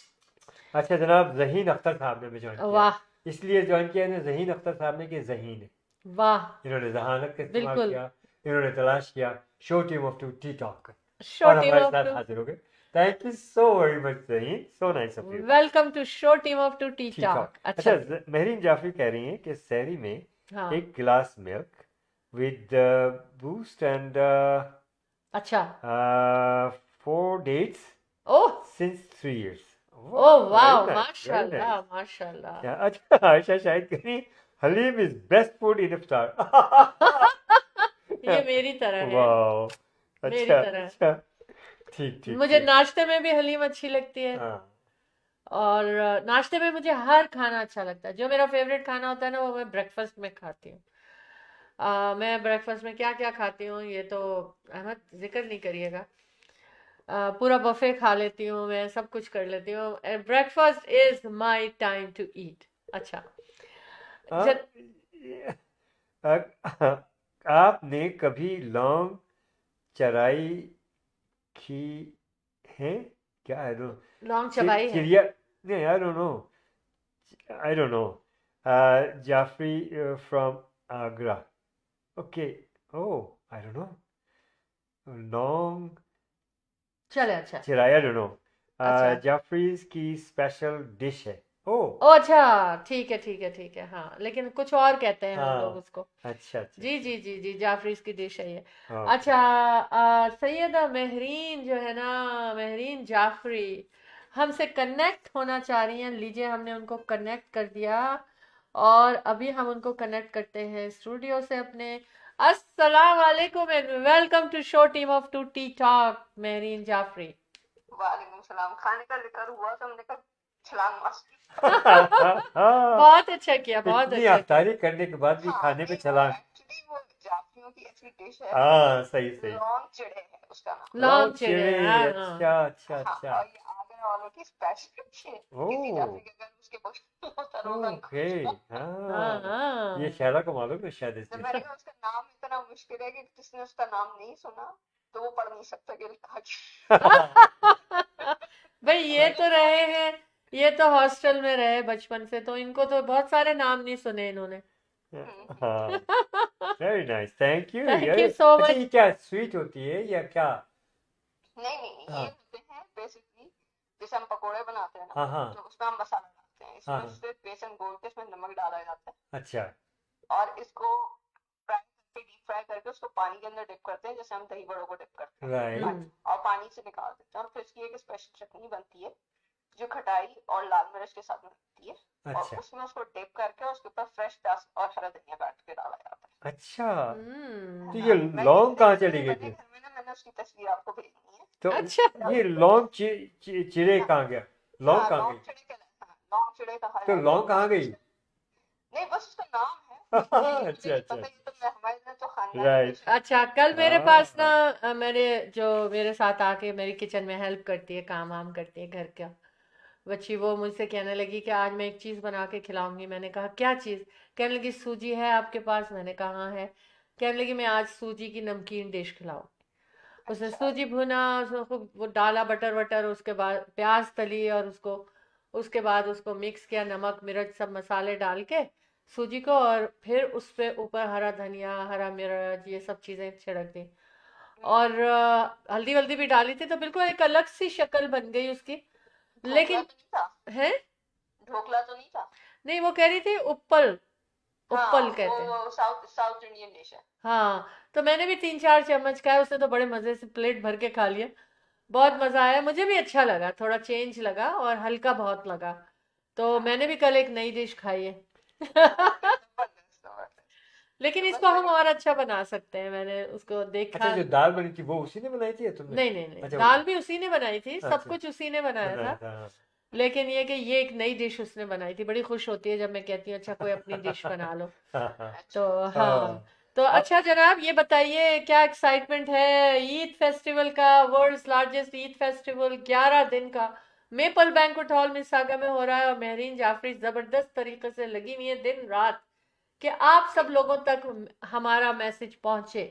Speaker 2: अच्छा जनाब, जहीन अख्तर साहब ने भी ज्वाइन
Speaker 1: है।
Speaker 2: किया है,
Speaker 1: वाह
Speaker 2: इसलिए ज्वाइन किया है जहीन अख्तर साहब ने कि जहीन है,
Speaker 1: वाह,
Speaker 2: इन्होंने जहानत का इस्तेमाल
Speaker 1: बिल्कुल।
Speaker 2: किया, इन्होंने तलाश किया show team of two T talk,
Speaker 1: show
Speaker 2: और
Speaker 1: टीम
Speaker 2: हमारे
Speaker 1: ऑफ
Speaker 2: साथ
Speaker 1: टू,
Speaker 2: हाजिर हो गए। Thank you so very much Zaheen, so nice of you.
Speaker 1: Welcome to show team of two T
Speaker 2: T
Speaker 1: talk.
Speaker 2: Talk.
Speaker 1: अच्छा
Speaker 2: अच्छा,
Speaker 1: जी।
Speaker 2: महरीन जाफरी कह रही हैं कि सहरी में
Speaker 1: हाँ,
Speaker 2: एक गिलास मिल्क with boost and
Speaker 1: अच्छा।
Speaker 2: 4 dates
Speaker 1: ओह
Speaker 2: since 3 years.
Speaker 1: ओह
Speaker 2: Wow,
Speaker 1: वाह,
Speaker 2: very nice, very
Speaker 1: माशाल्लाह
Speaker 2: nice.
Speaker 1: माशाल्लाह।
Speaker 2: Yeah, अच्छा आयशा शाहिद करी, haleem is best food in iftar.
Speaker 1: ये मेरी तरह है,
Speaker 2: वाओ,
Speaker 1: मेरी
Speaker 2: अच्छा
Speaker 1: तरह।
Speaker 2: अच्छा, ठीक ठीक
Speaker 1: मुझे
Speaker 2: ठीक।
Speaker 1: नाश्ते में भी हलीम अच्छी लगती है,
Speaker 2: हाँ,
Speaker 1: और नाश्ते में मुझे हर खाना अच्छा लगता है। जो मेरा फेवरेट खाना होता है ना, वो मैं ब्रेकफास्ट में खाती हूँ। मैं ब्रेकफास्ट में क्या क्या खाती हूँ, ये तो अहमद जिक्र नहीं करिएगा। पूरा बफे खा लेती हूँ, मैं सब कुछ कर लेती हूँ। Breakfast is my time to eat. अच्छा,
Speaker 2: हाँ,
Speaker 1: जब
Speaker 2: आपने कभी लौंग चराई की है क्या? आई डोंट,
Speaker 1: लौंग चबाई है।
Speaker 2: चिड़िया, नहीं, I don't know, I don't know. Jafri from Agra, okay, oh I don't know, लौंग
Speaker 1: चले, अच्छा
Speaker 2: चिराई, आई डोंट नो।
Speaker 1: अच्छा।
Speaker 2: जाफरीज की स्पेशल डिश है। ओह,
Speaker 1: ओ अच्छा, ठीक है ठीक है ठीक है। हाँ, लेकिन कुछ और कहते हैं हम लोग
Speaker 2: हाँ,
Speaker 1: उसको।
Speaker 2: अच्छा अच्छा
Speaker 1: जी जी जी जी, जाफरीज की डिश है ये।
Speaker 2: ओके।
Speaker 1: अच्छा, सैयदा महरीन जो है ना, महरीन जाफरी हमसे कनेक्ट होना चाह रही हैं। लीजिए, हमने उनको कनेक्ट कर दिया, और अभी हम उनको कनेक्ट करते हैं स्टूडियो से अपने। अस्सलाम वालेकुम and welcome to show team of two T talk, Mahreen Jafri.
Speaker 6: वालेकुम सलाम। खाने का जिक्र हुआ तो हमने कहा छलांग मार।
Speaker 1: बहुत अच्छा किया, बहुत
Speaker 2: इतनी
Speaker 1: अच्छा किया।
Speaker 2: अफ्तारी करने के बाद भी
Speaker 6: हाँ,
Speaker 2: खाने पे
Speaker 6: नहीं वो
Speaker 2: छलांग।
Speaker 6: एक्चुअली वो जाफियों की दूसरी डिश है,
Speaker 2: हाँ सही सही।
Speaker 6: लौंग चिड़े है उसका नाम।
Speaker 1: लौंग चिड़े,
Speaker 2: चिड़े,
Speaker 1: हाँ
Speaker 2: अच्छा
Speaker 1: हाँ।
Speaker 2: अच्छा
Speaker 6: हाँ,
Speaker 2: अच्छा।
Speaker 6: और ये आगरा वालों की स्पेशल डिश है।
Speaker 2: ओ
Speaker 6: किसी जाति के घर उसके होता रोज
Speaker 2: ओके,
Speaker 1: हाँ
Speaker 2: हाँ ये
Speaker 1: हाँ।
Speaker 2: शैला को मालूम है शायद इस
Speaker 6: तो
Speaker 2: चीज
Speaker 6: मैंने कहा उसका नाम इतना मुश्किल है कि जिसने उसका नाम नहीं सुना तो वो पढ़ नहीं सकता कि लिखा क्या।
Speaker 1: भाई ये तो रहे हैं, ये तो हॉस्टल में रहे बचपन से, तो इनको तो बहुत सारे नाम नहीं सुने इन्होंने।
Speaker 2: हाँ very nice, thank you.
Speaker 1: Thank
Speaker 2: ये
Speaker 1: यू सो
Speaker 2: अच्छा,
Speaker 1: मच।
Speaker 2: ये क्या स्वीट होती है या क्या?
Speaker 6: नहीं नहीं नहीं,
Speaker 2: हाँ
Speaker 6: ये होते हैं बेसिकली जैसे हम पकोड़े बनाते हैं ना,
Speaker 2: हाँ हाँ
Speaker 6: तो उसमें हम मसाला डालते हैं,
Speaker 2: हाँ
Speaker 6: इसमें
Speaker 2: हाँ,
Speaker 6: सिर्फ बेसन घोल के इसमें नमक डाला जाता है
Speaker 2: अच्छा
Speaker 6: और इसको फ्राई करके डीप फ्राई करके उसको पानी के अंदर डिप करते हैं, जैसे हम दही बड़ों को डिप करते हैं
Speaker 2: राइट
Speaker 6: पानी, और पानी से निकाल देते हैं। और फिर इसकी एक स्पेशल चटनी बनती है जो खटाई और लाल मिर्च के साथ बनती है, और
Speaker 2: अच्छा
Speaker 6: उसमें उसको डिप करके उसके ऊपर फ्रेश प्याज और हरा धनिया काट के डाला जाता है।
Speaker 2: अच्छा। तो
Speaker 1: हम्म।
Speaker 2: ये
Speaker 6: मैं
Speaker 2: लौंग कहाँ
Speaker 6: जिस
Speaker 2: चली
Speaker 6: दिन
Speaker 2: गई
Speaker 6: बने
Speaker 2: थी?
Speaker 6: घर में ना, मैंने उसकी तस्वीर आपको भेजनी है।
Speaker 2: तो
Speaker 1: अच्छा।
Speaker 2: ये लौंग चिड़े कहाँ गया? लौंग
Speaker 6: हाँ,
Speaker 2: कहाँ
Speaker 6: लौंग
Speaker 2: गई?
Speaker 6: चिड़े के हाँ, लौंग चिड़े कहा
Speaker 2: तो
Speaker 6: जाता है।
Speaker 2: लौंग कहाँ गई?
Speaker 6: नहीं, बस उसका नाम है, मुझे
Speaker 2: अच्छा
Speaker 6: नहीं
Speaker 2: अच्छा,
Speaker 6: पता, ये तो हमारे लिए तो खानदानी
Speaker 2: राइट।
Speaker 6: डिश है।
Speaker 1: अच्छा, कल मेरे पास ना
Speaker 2: हाँ
Speaker 1: मेरे जो मेरे साथ आके मेरी किचन में हेल्प करती है, काम वाम करती है घर का बच्ची, वो मुझसे कहने लगी कि आज मैं एक चीज़ बना के खिलाऊंगी। मैंने कहा क्या चीज़? कहने लगी सूजी है आपके पास? मैंने कहा हाँ है। कहने लगी मैं आज सूजी की नमकीन डिश खिलाऊं। उसने
Speaker 6: अच्छा,
Speaker 1: सूजी भुना, उसमें खूब वो डाला बटर वटर, उसके बाद प्याज तली और उसको, उसके बाद उसको मिक्स किया, नमक मिर्च सब मसाले डाल के सूजी को, और फिर उस पे ऊपर हरा धनिया हरा मिर्च ये सब चीज़ें छिड़क दी, और हल्दी वल्दी भी डाली थी, तो बिल्कुल एक अलग सी शक्ल बन गई उसकी।
Speaker 6: ढोकला
Speaker 1: लेकिन
Speaker 6: तो नहीं था?
Speaker 1: है,
Speaker 6: ढोकला तो नहीं था?
Speaker 1: नहीं वो कह रही थी उप्पल,
Speaker 6: हाँ,
Speaker 1: उप्पल कहते हैं।
Speaker 6: वो साउथ साउथ इंडियन डिश है।
Speaker 1: हाँ, तो मैंने भी 3-4 चम्मच खाया, उसने तो बड़े मजे से प्लेट भर के खा लिया। बहुत मजा आया, मुझे भी अच्छा लगा, थोड़ा चेंज लगा और हल्का बहुत लगा। तो मैंने भी कल एक नई डिश खाई है।
Speaker 6: जबरदस्त जबरदस्त।
Speaker 1: लेकिन
Speaker 6: तो
Speaker 1: इसको
Speaker 6: बस
Speaker 1: हम
Speaker 6: मैंने
Speaker 1: और अच्छा बना सकते हैं, मैंने उसको
Speaker 2: अच्छा,
Speaker 1: देखा।
Speaker 2: जो दाल बनी थी वो उसी ने बनाई थी या तुमने?
Speaker 1: नहीं नहीं नहीं,
Speaker 2: अच्छा
Speaker 1: दाल भी उसी ने बनाई थी, सब
Speaker 2: अच्छा
Speaker 1: कुछ उसी ने बनाया
Speaker 2: बनाया
Speaker 1: था।
Speaker 2: था, हाँ।
Speaker 1: लेकिन ये कि ये एक नई डिश उसने बनाई थी, बड़ी खुश होती है जब मैं कहती हूँ अच्छा कोई अपनी डिश बना लो।
Speaker 2: हाँ हाँ
Speaker 1: तो
Speaker 6: अच्छा,
Speaker 1: हाँ,
Speaker 2: हाँ।
Speaker 1: तो
Speaker 2: अब
Speaker 1: अच्छा जनाब ये बताइए क्या एक्साइटमेंट है ईद फेस्टिवल का? वर्ल्ड्स लार्जेस्ट ईद फेस्टिवल 11 दिन का मेपल बैंक्वेट हॉल मिसागा में हो रहा है, और महरीन जाफरी जबरदस्त तरीके से लगी हुई है दिन रात कि आप सब लोगों तक हमारा मैसेज पहुंचे।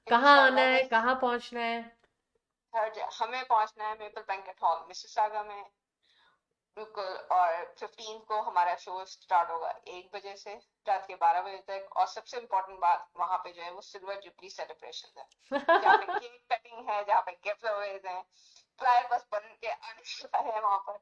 Speaker 1: कहाँ आना
Speaker 6: इंशाल्लाह
Speaker 1: है,
Speaker 6: बस
Speaker 1: कहाँ पहुंचना है?
Speaker 6: हमें पहुंचना है मेपल बैंकेट हॉल मिसिसागा में, बिल्कुल। और 15 को हमारा शो स्टार्ट होगा 1 बजे से रात के 12 बजे तक, और सबसे इम्पोर्टेंट बात वहां पे जो है वो सिल्वर जुबली सेलिब्रेशन है, जहाँ पे केक कटिंग है, जहाँ पे गिफ्ट अवेज हैं, फ्लायर बस बन के आने वाला है वहां पर,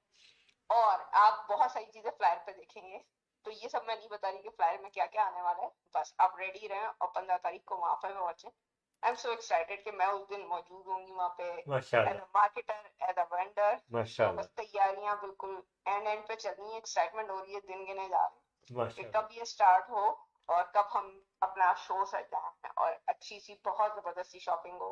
Speaker 6: और आप बहुत सारी चीजें फ्लायर पे देखेंगे। तो ये सब मैं नहीं बता रही कि फ्लायर में क्या क्या आने वाला है, बस आप रेडी रहें और 15 तारीख को वहां पर पहुंचे। आई एम सो एक्साइटेड कि मैं उस दिन मौजूद होंगी वहां पे एज
Speaker 2: माशाल्लाह
Speaker 6: a marketer, as a vendor. तो
Speaker 2: माशाल्लाह
Speaker 6: बस तैयारियां बिल्कुल एंड पे चल रही है, एक्साइटमेंट हो रही है, दिन गिने जा रहे हैं कि
Speaker 2: माशाल्लाह।
Speaker 6: कब ये स्टार्ट हो और कब हम अपना शो सजाएं और अच्छी सी बहुत जबरदस्ती शॉपिंग हो।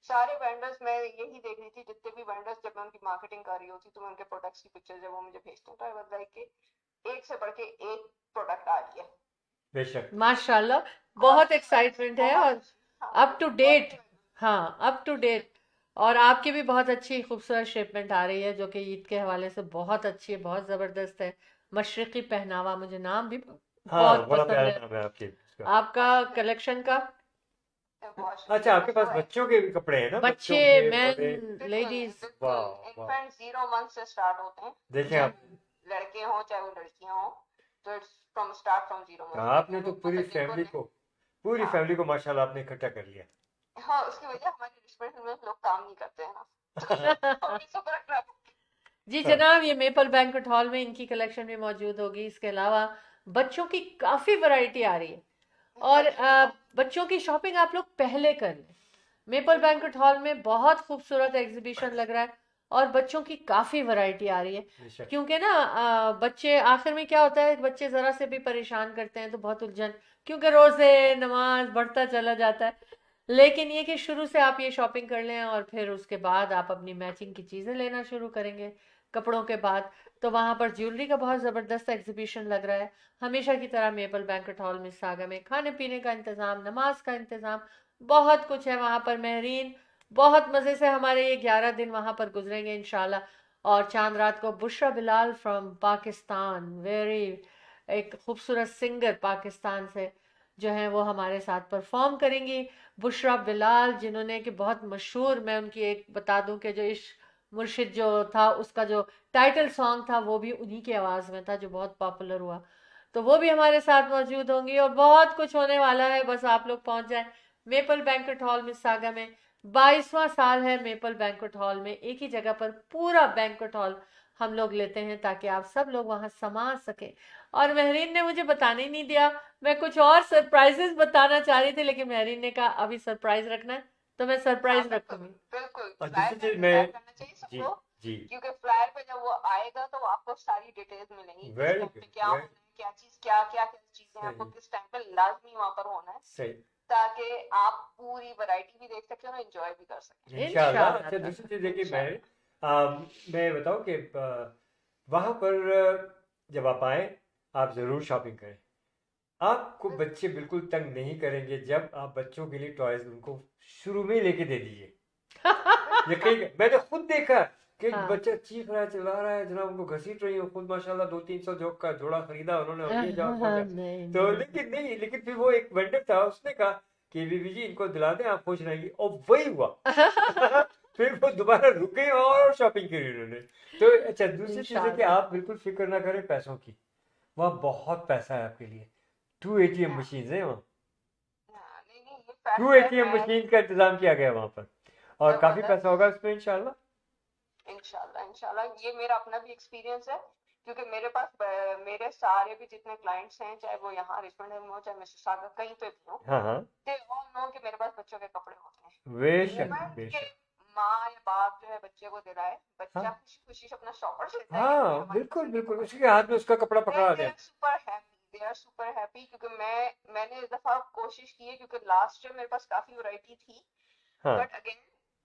Speaker 6: सारे वेंडर्स, मैं यही देख रही थी जितने भी वेंडर्स, जब मैं उनकी मार्केटिंग कर रही होती तो मैं उनके प्रोडक्ट्स की पिक्चर जब वो मुझे भेजते हैं तो आई वाज लाइक कि एक से बढ़ के एक प्रोडक्ट आ रही है।
Speaker 2: बेशक।
Speaker 1: माशाल्लाह, बहुत
Speaker 6: कॉस्टली वाइज
Speaker 1: एक्साइटमेंट है,
Speaker 6: बहुत
Speaker 1: और
Speaker 6: अच्छी, हाँ
Speaker 1: अप टू
Speaker 6: बिल्कुल
Speaker 1: डेट।
Speaker 6: Quality wise.
Speaker 1: हाँ, अप टू डेट। और आपकी भी बहुत अच्छी खूबसूरत शिपमेंट आ रही है जो कि ईद के हवाले से बहुत अच्छी है, बहुत ज़बरदस्त है। मशरक़ी पहनावा, मुझे नाम भी
Speaker 2: हाँ
Speaker 1: बहुत
Speaker 2: बड़ा
Speaker 1: पसंद
Speaker 2: प्यारा
Speaker 1: है
Speaker 2: नाम है आपके इसका।
Speaker 1: आपका कलेक्शन का।
Speaker 6: बहुत
Speaker 2: अच्छा,
Speaker 6: शुक्रिया।
Speaker 2: आपके पास
Speaker 6: सो
Speaker 2: बच्चों के भी कपड़े हैं ना?
Speaker 1: बच्चे,
Speaker 2: बच्चों के,
Speaker 1: मैन,
Speaker 2: बड़े?
Speaker 6: बिल्कुल
Speaker 1: लेडीज।
Speaker 6: बिल्कुल,
Speaker 2: वाह वाह।
Speaker 6: इन्फेंट 0 मंथ से स्टार्ट होते हैं,
Speaker 2: देखें
Speaker 6: चाहे
Speaker 2: आप,
Speaker 6: लड़के हों चाहे वो लड़कियां हों, तो it's from start from 0 month.
Speaker 2: आपने तो पूरी फैमिली को, पूरी
Speaker 6: हाँ
Speaker 2: फैमिली को माशाल्लाह आपने इकट्ठा कर लिया।
Speaker 6: हाँ, उसकी वजह हमारी रिस्पेक्ट में लोग काम नहीं करते हैं ना, तो हमें सब रखना पड़ता
Speaker 1: जी
Speaker 2: हाँ,
Speaker 1: जनाब, ये मेपल बैंक्वेट हॉल में इनकी कलेक्शन भी मौजूद होगी। इसके अलावा बच्चों की काफ़ी वैरायटी आ रही है,
Speaker 6: है।
Speaker 1: और
Speaker 6: बच्चों को
Speaker 1: बच्चों की शॉपिंग आप लोग पहले कर लें। मेपल बैंक्वेट हॉल में बहुत खूबसूरत एग्जीबिशन लग रहा है, और बच्चों की काफ़ी वैरायटी आ रही है।
Speaker 2: बेशक।
Speaker 1: क्योंकि ना बच्चे आखिर में क्या होता है, बच्चे ज़रा से भी परेशान करते हैं तो बहुत उलझन, क्योंकि रोज़े नमाज बढ़ता चला जाता है। लेकिन ये कि शुरू से आप ये शॉपिंग कर लें और फिर उसके बाद आप अपनी मैचिंग की चीज़ें लेना शुरू करेंगे कपड़ों के बाद, तो वहाँ पर ज्वेलरी का बहुत ज़बरदस्त एग्जीबिशन लग रहा है। हमेशा की तरह मेपल बैंक्वेट हॉल मिसागा में खाने पीने का इंतज़ाम, नमाज का इंतज़ाम बहुत कुछ है वहाँ पर महरीन। बहुत मज़े से हमारे ये 11 दिन वहाँ पर गुजरेंगे इंशाल्लाह। और चांद रात को बुशरा बिलाल फ्रॉम पाकिस्तान, वेरी एक खूबसूरत सिंगर पाकिस्तान से जो है वो हमारे साथ परफॉर्म करेंगी। बुशरा बिलाल जिन्होंने कि बहुत मशहूर, मैं उनकी एक बता दूं कि जो इश्क मुर्शिद जो था उसका जो टाइटल सॉन्ग था वो भी उन्हीं की आवाज़ में था, जो बहुत पॉपुलर हुआ। तो वो भी हमारे साथ मौजूद होंगी और बहुत कुछ होने वाला है। बस आप लोग पहुंच जाएं मेपल बैंक्वेट हॉल मिसागा में। 22वां साल है मेपल बैंक्वेट हॉल में, एक ही जगह पर पूरा बैंक्वेट हॉल हम लोग लेते हैं ताकि आप सब लोग वहां समा सके। और महरीन ने मुझे बताने ही नहीं दिया, मैं कुछ और सरप्राइजेस बताना चाह रही थी लेकिन महरीन ने कहा अभी सरप्राइज रखना है, तो मैं
Speaker 6: हाँ
Speaker 1: सरप्राइज
Speaker 6: बिल्कुल
Speaker 1: रखूंगी।
Speaker 6: बिल्कुल,
Speaker 2: और
Speaker 6: फ्लायर
Speaker 2: दूसरी
Speaker 6: पे
Speaker 2: चीज मैं
Speaker 6: इंतजार करना चाहिए
Speaker 2: जी
Speaker 6: सबको,
Speaker 2: जी
Speaker 6: क्योंकि फ्लायर पे जब वो आएगा तो आपको सारी डिटेल्स मिलेंगी, किस
Speaker 2: वेरी
Speaker 6: टाइम पे
Speaker 2: गुड
Speaker 6: क्या होना है, क्या चीज क्या क्या चीजें आपको
Speaker 2: सही
Speaker 6: किस टाइम पे लाजमी वहां पर होना है,
Speaker 2: सही
Speaker 6: ताकि आप पूरी वैरायटी भी देख सकें और एंजॉय भी कर सकें।
Speaker 2: इंशाल्लाह।
Speaker 1: इंशाल्लाह
Speaker 2: अच्छा दूसरी
Speaker 1: ताला।
Speaker 2: चीज देखिए
Speaker 6: इंशाल्लाह।
Speaker 2: मैं बताऊं कि वहां पर जब आप आए आप जरूर शॉपिंग करें। आपको बच्चे बिल्कुल तंग नहीं करेंगे जब आप बच्चों के लिए टॉयज उनको शुरू में ही लेके दे दीजिए। यकीन मैंने खुद देखा कि एक
Speaker 1: हाँ।
Speaker 2: बच्चा चीख रहा है चिल्ला रहा है जनाब, उनको घसीट रही हूँ, खुद माशाल्लाह 200-300 जोक का जोड़ा खरीदा उन्होंने और ये जाओ वो जाओ।
Speaker 1: नहीं
Speaker 2: तो
Speaker 1: नहीं।
Speaker 2: लेकिन फिर वो एक वेंडर था, उसने कहा कि बीबी जी इनको दिला दें आप खुश रहेंगी, और वही हुआ। फिर वो दोबारा रुक गए और शॉपिंग करी उन्होंने। तो अच्छा दूसरी चीज है कि
Speaker 1: इंशाल्लाह।
Speaker 2: आप बिल्कुल फिक्र ना करें पैसों की, वहाँ बहुत पैसा है आपके लिए। 2 एटीएम
Speaker 6: हाँ
Speaker 2: मशीन है वहाँ,
Speaker 6: हाँ, नहीं नहीं, ये
Speaker 2: 2
Speaker 6: फैक्ट है।
Speaker 2: एटीएम
Speaker 6: मैं
Speaker 2: मशीन का इंतजाम किया गया वहाँ पर, और काफी पैसा होगा
Speaker 6: जबरदस्त।
Speaker 2: उसमें इंशाल्लाह।
Speaker 6: इंशाल्लाह इंशाल्लाह, ये मेरा अपना भी एक्सपीरियंस है, क्योंकि मेरे पास मेरे सारे भी जितने क्लाइंट्स हैं, चाहे वो यहाँ रिचमंड में हो चाहे मिसिसागा कहीं पे भी हो,
Speaker 2: हाँ हाँ
Speaker 6: दे ऑल नो कि मेरे पास बच्चों के कपड़े होते हैं।
Speaker 2: बेशक
Speaker 6: मोमेंट के
Speaker 2: बेशक।
Speaker 6: माँ या बाप जो है बच्चे को दिलाए, बच्चा
Speaker 2: हाँ
Speaker 6: खुशी खुशी से अपना शॉपर लेता है कि हमें
Speaker 2: हाँ
Speaker 6: हमारी
Speaker 2: बिल्कुल
Speaker 6: पसंद के
Speaker 2: बिल्कुल,
Speaker 6: कपड़े
Speaker 2: उसके हाथ में उसका कपड़ा
Speaker 6: दे
Speaker 2: पकड़ा
Speaker 6: दे
Speaker 2: दिया।
Speaker 6: Are super happy, they are super happy. क्योंकि मैंने इस दफा कोशिश की है, क्योंकि लास्ट ईयर मेरे पास काफी वैरायटी थी,
Speaker 2: हाँ
Speaker 6: बट अगेन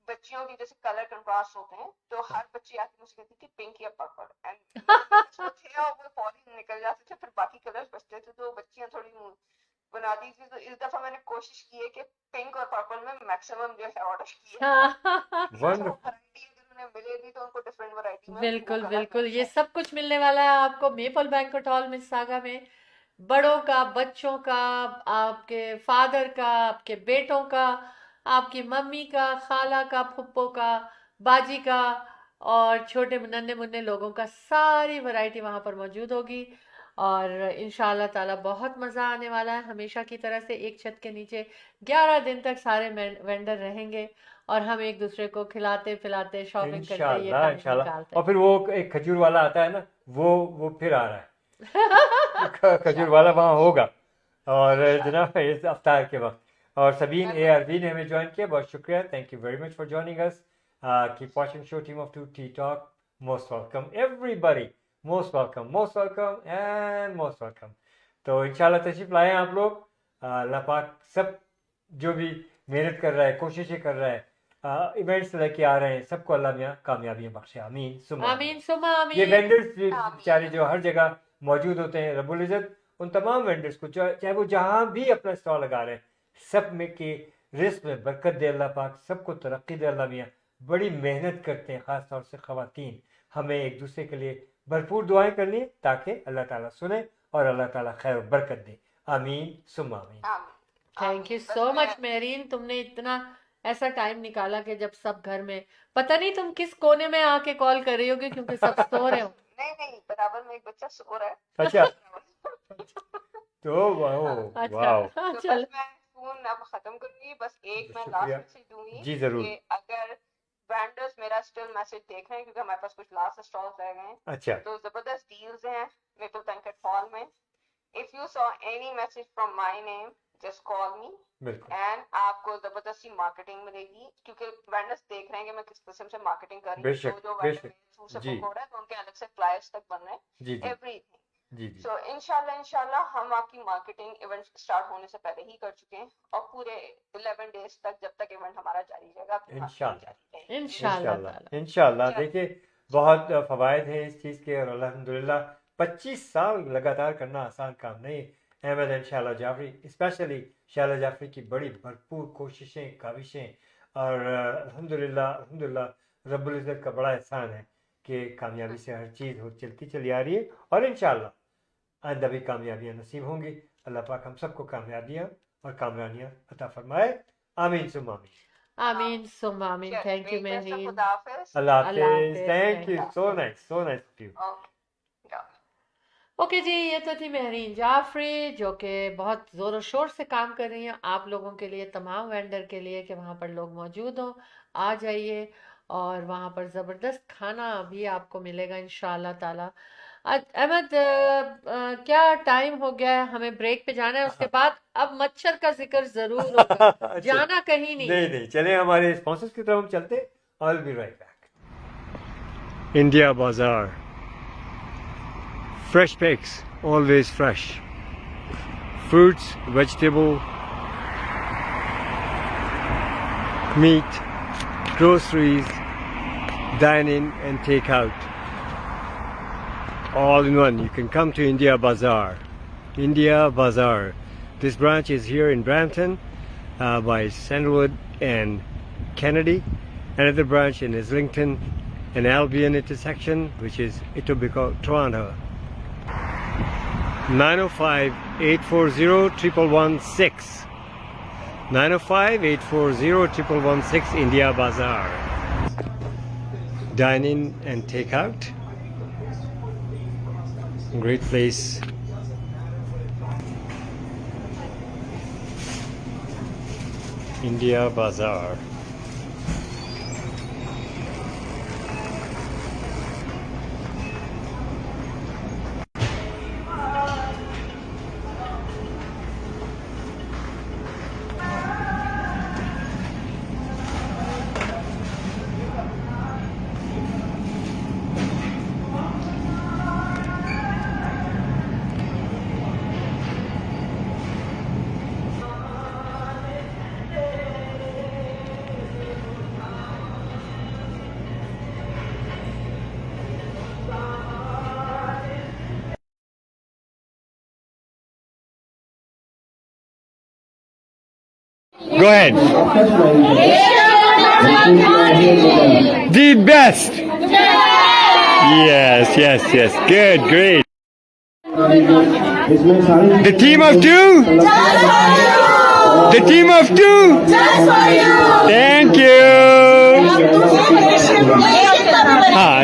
Speaker 6: बच्चियों की जैसे कलर कंट्रास्ट होते हैं, तो हर बच्ची आके मुझे कहती थी पिंक या पर्पल, एंड मेरे मिक्स वो थे और वो फॉलिंग निकल जाते थे, फिर बाकी कलर्स बचते थे, तो बच्चियां थोड़ी बनाती थी। तो इस दफा मैंने कोशिश की है कि पिंक और पर्पल में मैक्सिमम जो है ऑर्डर किए हैं, ताकि जो
Speaker 2: वंडरफुल।
Speaker 6: वैरायटी अगर उन्हें मिलेगी तो उनको डिफरेंट वैरायटी में वो
Speaker 1: बिल्कुल
Speaker 6: कलर
Speaker 1: बिल्कुल,
Speaker 6: मिल
Speaker 1: ये
Speaker 6: जाए।
Speaker 1: सब कुछ मिलने वाला है आपको मेपल बैंक्वेट हॉल मिसिसागा में। बड़ों का, बच्चों का, आपके फादर का, आपके बेटों का, आपकी मम्मी का, खाला का, फुप्पो का, बाजी का, और छोटे नन्हे मुन्ने लोगों का, सारी वैरायटी वहां पर मौजूद होगी। और इंशाल्लाह ताला बहुत मज़ा आने वाला है। हमेशा की तरह से एक छत के नीचे 11 दिन तक सारे वेंडर रहेंगे और हम एक दूसरे को खिलाते पिलाते शॉपिंग करते ये
Speaker 2: इंशाल्लाह
Speaker 6: हाँ,
Speaker 1: टाइम
Speaker 2: इंशाल्लाह।
Speaker 1: निकालते
Speaker 2: और फिर वो एक खजूर वाला आता है ना, वो फिर आ रहा है। खजूर वाला
Speaker 6: इंशाल्लाह
Speaker 2: वहाँ होगा। और
Speaker 6: इंशाल्लाह।
Speaker 2: जनाब इस अफ्तार के वक्त, और सबीन
Speaker 6: मैं
Speaker 2: ए आरवी ने हमें ज्वाइन किया, बहुत शुक्रिया, thank you very much for joining us. Keep watching show team of two T talk, most welcome everybody, most welcome and most welcome. तो इंशाल्लाह तशरीफ लाए आप लोग। अल्लाह पाक सब जो भी मेहनत कर रहा है, कोशिशें कर रहा है, इवेंट्स लेके आ रहे हैं, सबको अल्लाह मियाँ कामयाबियाँ बख्शे, आमीन सुम्मा आमीन।
Speaker 1: आमीन सुमा
Speaker 2: ये
Speaker 1: आमीन।
Speaker 2: वेंडर्स
Speaker 6: आमीन
Speaker 2: बेचारे जो
Speaker 6: आमीन।
Speaker 2: हर जगह मौजूद होते हैं, रब्बुल इज़्ज़त उन तमाम वेंडर्स को चाहे वो जहाँ भी अपना स्टॉल लगा रहे हैं, सब में के रिस्क में बरकत दे अल्लाह पाक, सबको तरक्की दे अल्लाह मियाँ। बड़ी मेहनत करते हैं, ख़ास तौर से ख़वातीन। हमें एक दूसरे के लिए भरपूर दुआएं करनी है ताकि अल्लाह ताला सुने और अल्लाह ताला खैर और बरकत दे, आमीन सुम्मा आमीन।
Speaker 6: आमीन
Speaker 1: थैंक यू
Speaker 6: आमीन। बस
Speaker 1: सो
Speaker 6: मैं
Speaker 1: मच मेरीन, तुमने इतना ऐसा टाइम निकाला कि जब सब घर में, पता नहीं तुम किस कोने में आके कॉल कर रही होगी क्योंकि सब सो रहे हो।
Speaker 6: नहीं नहीं, बराबर में एक बच्चा सो रहा है।
Speaker 2: अच्छा
Speaker 6: बराबर।
Speaker 2: तो वाह
Speaker 6: हाँ,
Speaker 2: वाह,
Speaker 1: अच्छा
Speaker 6: तो
Speaker 1: चल।
Speaker 6: बस मैं फोन अब खत्म करूंगी, बस एक मैं लास्ट
Speaker 2: शुक्रिया
Speaker 6: मैसेज दूंगी
Speaker 2: जी, ज़रूर।
Speaker 6: कि अगर वेंडर्स मेरा स्टिल मैसेज देख रहे हैं, क्योंकि हमारे पास कुछ लास्ट स्टॉल्स रह गए हैं,
Speaker 2: अच्छा
Speaker 6: तो जबरदस्त डील्स हैं मेपल बैंक्वेट हॉल में। If you saw any message from my name, just call मी,
Speaker 2: बिल्कुल
Speaker 6: एंड आपको जबरदस्ती मार्केटिंग मिलेगी, क्योंकि वेंडर्स देख रहे हैं कि मैं किस किस्म से मार्केटिंग कर रही हूँ।
Speaker 2: बेशक
Speaker 6: जो वेंडर
Speaker 2: बेशक
Speaker 6: मेरे थ्रू से
Speaker 2: जी
Speaker 6: बुक हो रहा है, तो उनके अलग से फ्लायर्स तक बन रहे हैं,
Speaker 2: जी जी
Speaker 6: एवरीथिंग।
Speaker 2: जी जी
Speaker 6: सो इंशाल्लाह हम आपकी मार्केटिंग इवेंट स्टार्ट होने से पहले ही कर चुके हैं, और पूरे 11 डेज तक जब तक इवेंट हमारा जारी रहेगा, आपकी मार्केटिंग
Speaker 2: इंशाल्लाह
Speaker 6: जारी रहेगी
Speaker 1: इंशाल्लाह
Speaker 6: इंशाल्लाह।
Speaker 1: ताला।
Speaker 2: इंशाल्लाह।
Speaker 6: चल
Speaker 2: देखिए बहुत फ़वाइद हैं इस चीज़ के, और अल्हम्दुलिल्लाह 25 साल लगातार करना आसान काम नहीं। अहमद एंड शैला जाफरी, स्पेशली शैला जाफरी की बड़ी भरपूर कोशिशें, काविशें और अल्हम्दुलिल्लाह रब्बुल इज़्ज़त का बड़ा एहसान है कि कामयाबी से हर चीज़ हो चलती चली आ रही है और इंशाअल्लाह आइंदा भी कामयाबियाँ नसीब होंगी। अल्लाह पाक हम सबको कामयाबियाँ और कामरानियाँ अता फरमाए। आमीन सुम्मा आमीन।
Speaker 1: आमीन सुम आमीन। Thank you Mehreen.
Speaker 6: खुदा हाफिज।
Speaker 2: अल्लाह
Speaker 1: अल्लाह
Speaker 2: हाफिज़।
Speaker 1: हाफिज़,
Speaker 2: thank you,
Speaker 1: thank
Speaker 2: so nice of you.
Speaker 6: Okay.
Speaker 1: Okay जी, ये तो थी मेहरीन जाफरी जो कि बहुत ज़ोर शोर से काम कर रही हैं आप लोगों के लिए, तमाम वेंडर के लिए कि वहाँ पर लोग मौजूद हों। आ जाइए और वहाँ पर ज़बरदस्त खाना भी आपको मिलेगा इंशाअल्लाह ताला। अहमद, क्या टाइम हो गया है, हमें ब्रेक पे जाना है, उसके बाद अब मच्छर का जिक्र ज़रूर होगा,
Speaker 2: अच्छा,
Speaker 1: जाना कहीं नहीं है।
Speaker 2: नहीं चले हमारे स्पॉन्सर्स की तरफ हम चलते। I will be right back. India बाजार, fresh pigs, always fresh. Fruits, vegetable, meat, groceries, dine in and take out. All in one. You can come to India Bazaar. India Bazaar. This branch is here in Brampton by Sandalwood and Kennedy. Another branch in Islington and Albion intersection, which is Etobicoke, Toronto. 905-840-1116. 905-840-1116 India Bazaar. Dine in and take out. Great place. India Bazaar. Go ahead. The best. Yes. Good, great. The team of two. The team of two. Thank you.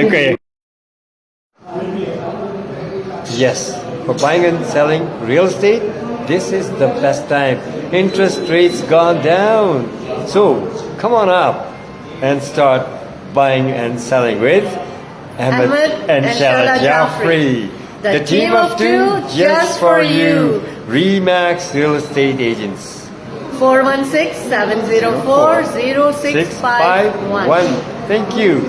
Speaker 2: Okay. Yes, for buying and selling real estate, this is the best time. Interest rates gone down. So come on up and start buying and selling with Ahmed and Shala Jaffrey. The team of two just for you. Remax Real Estate Agents.
Speaker 1: 416-704-0651.
Speaker 2: Thank you.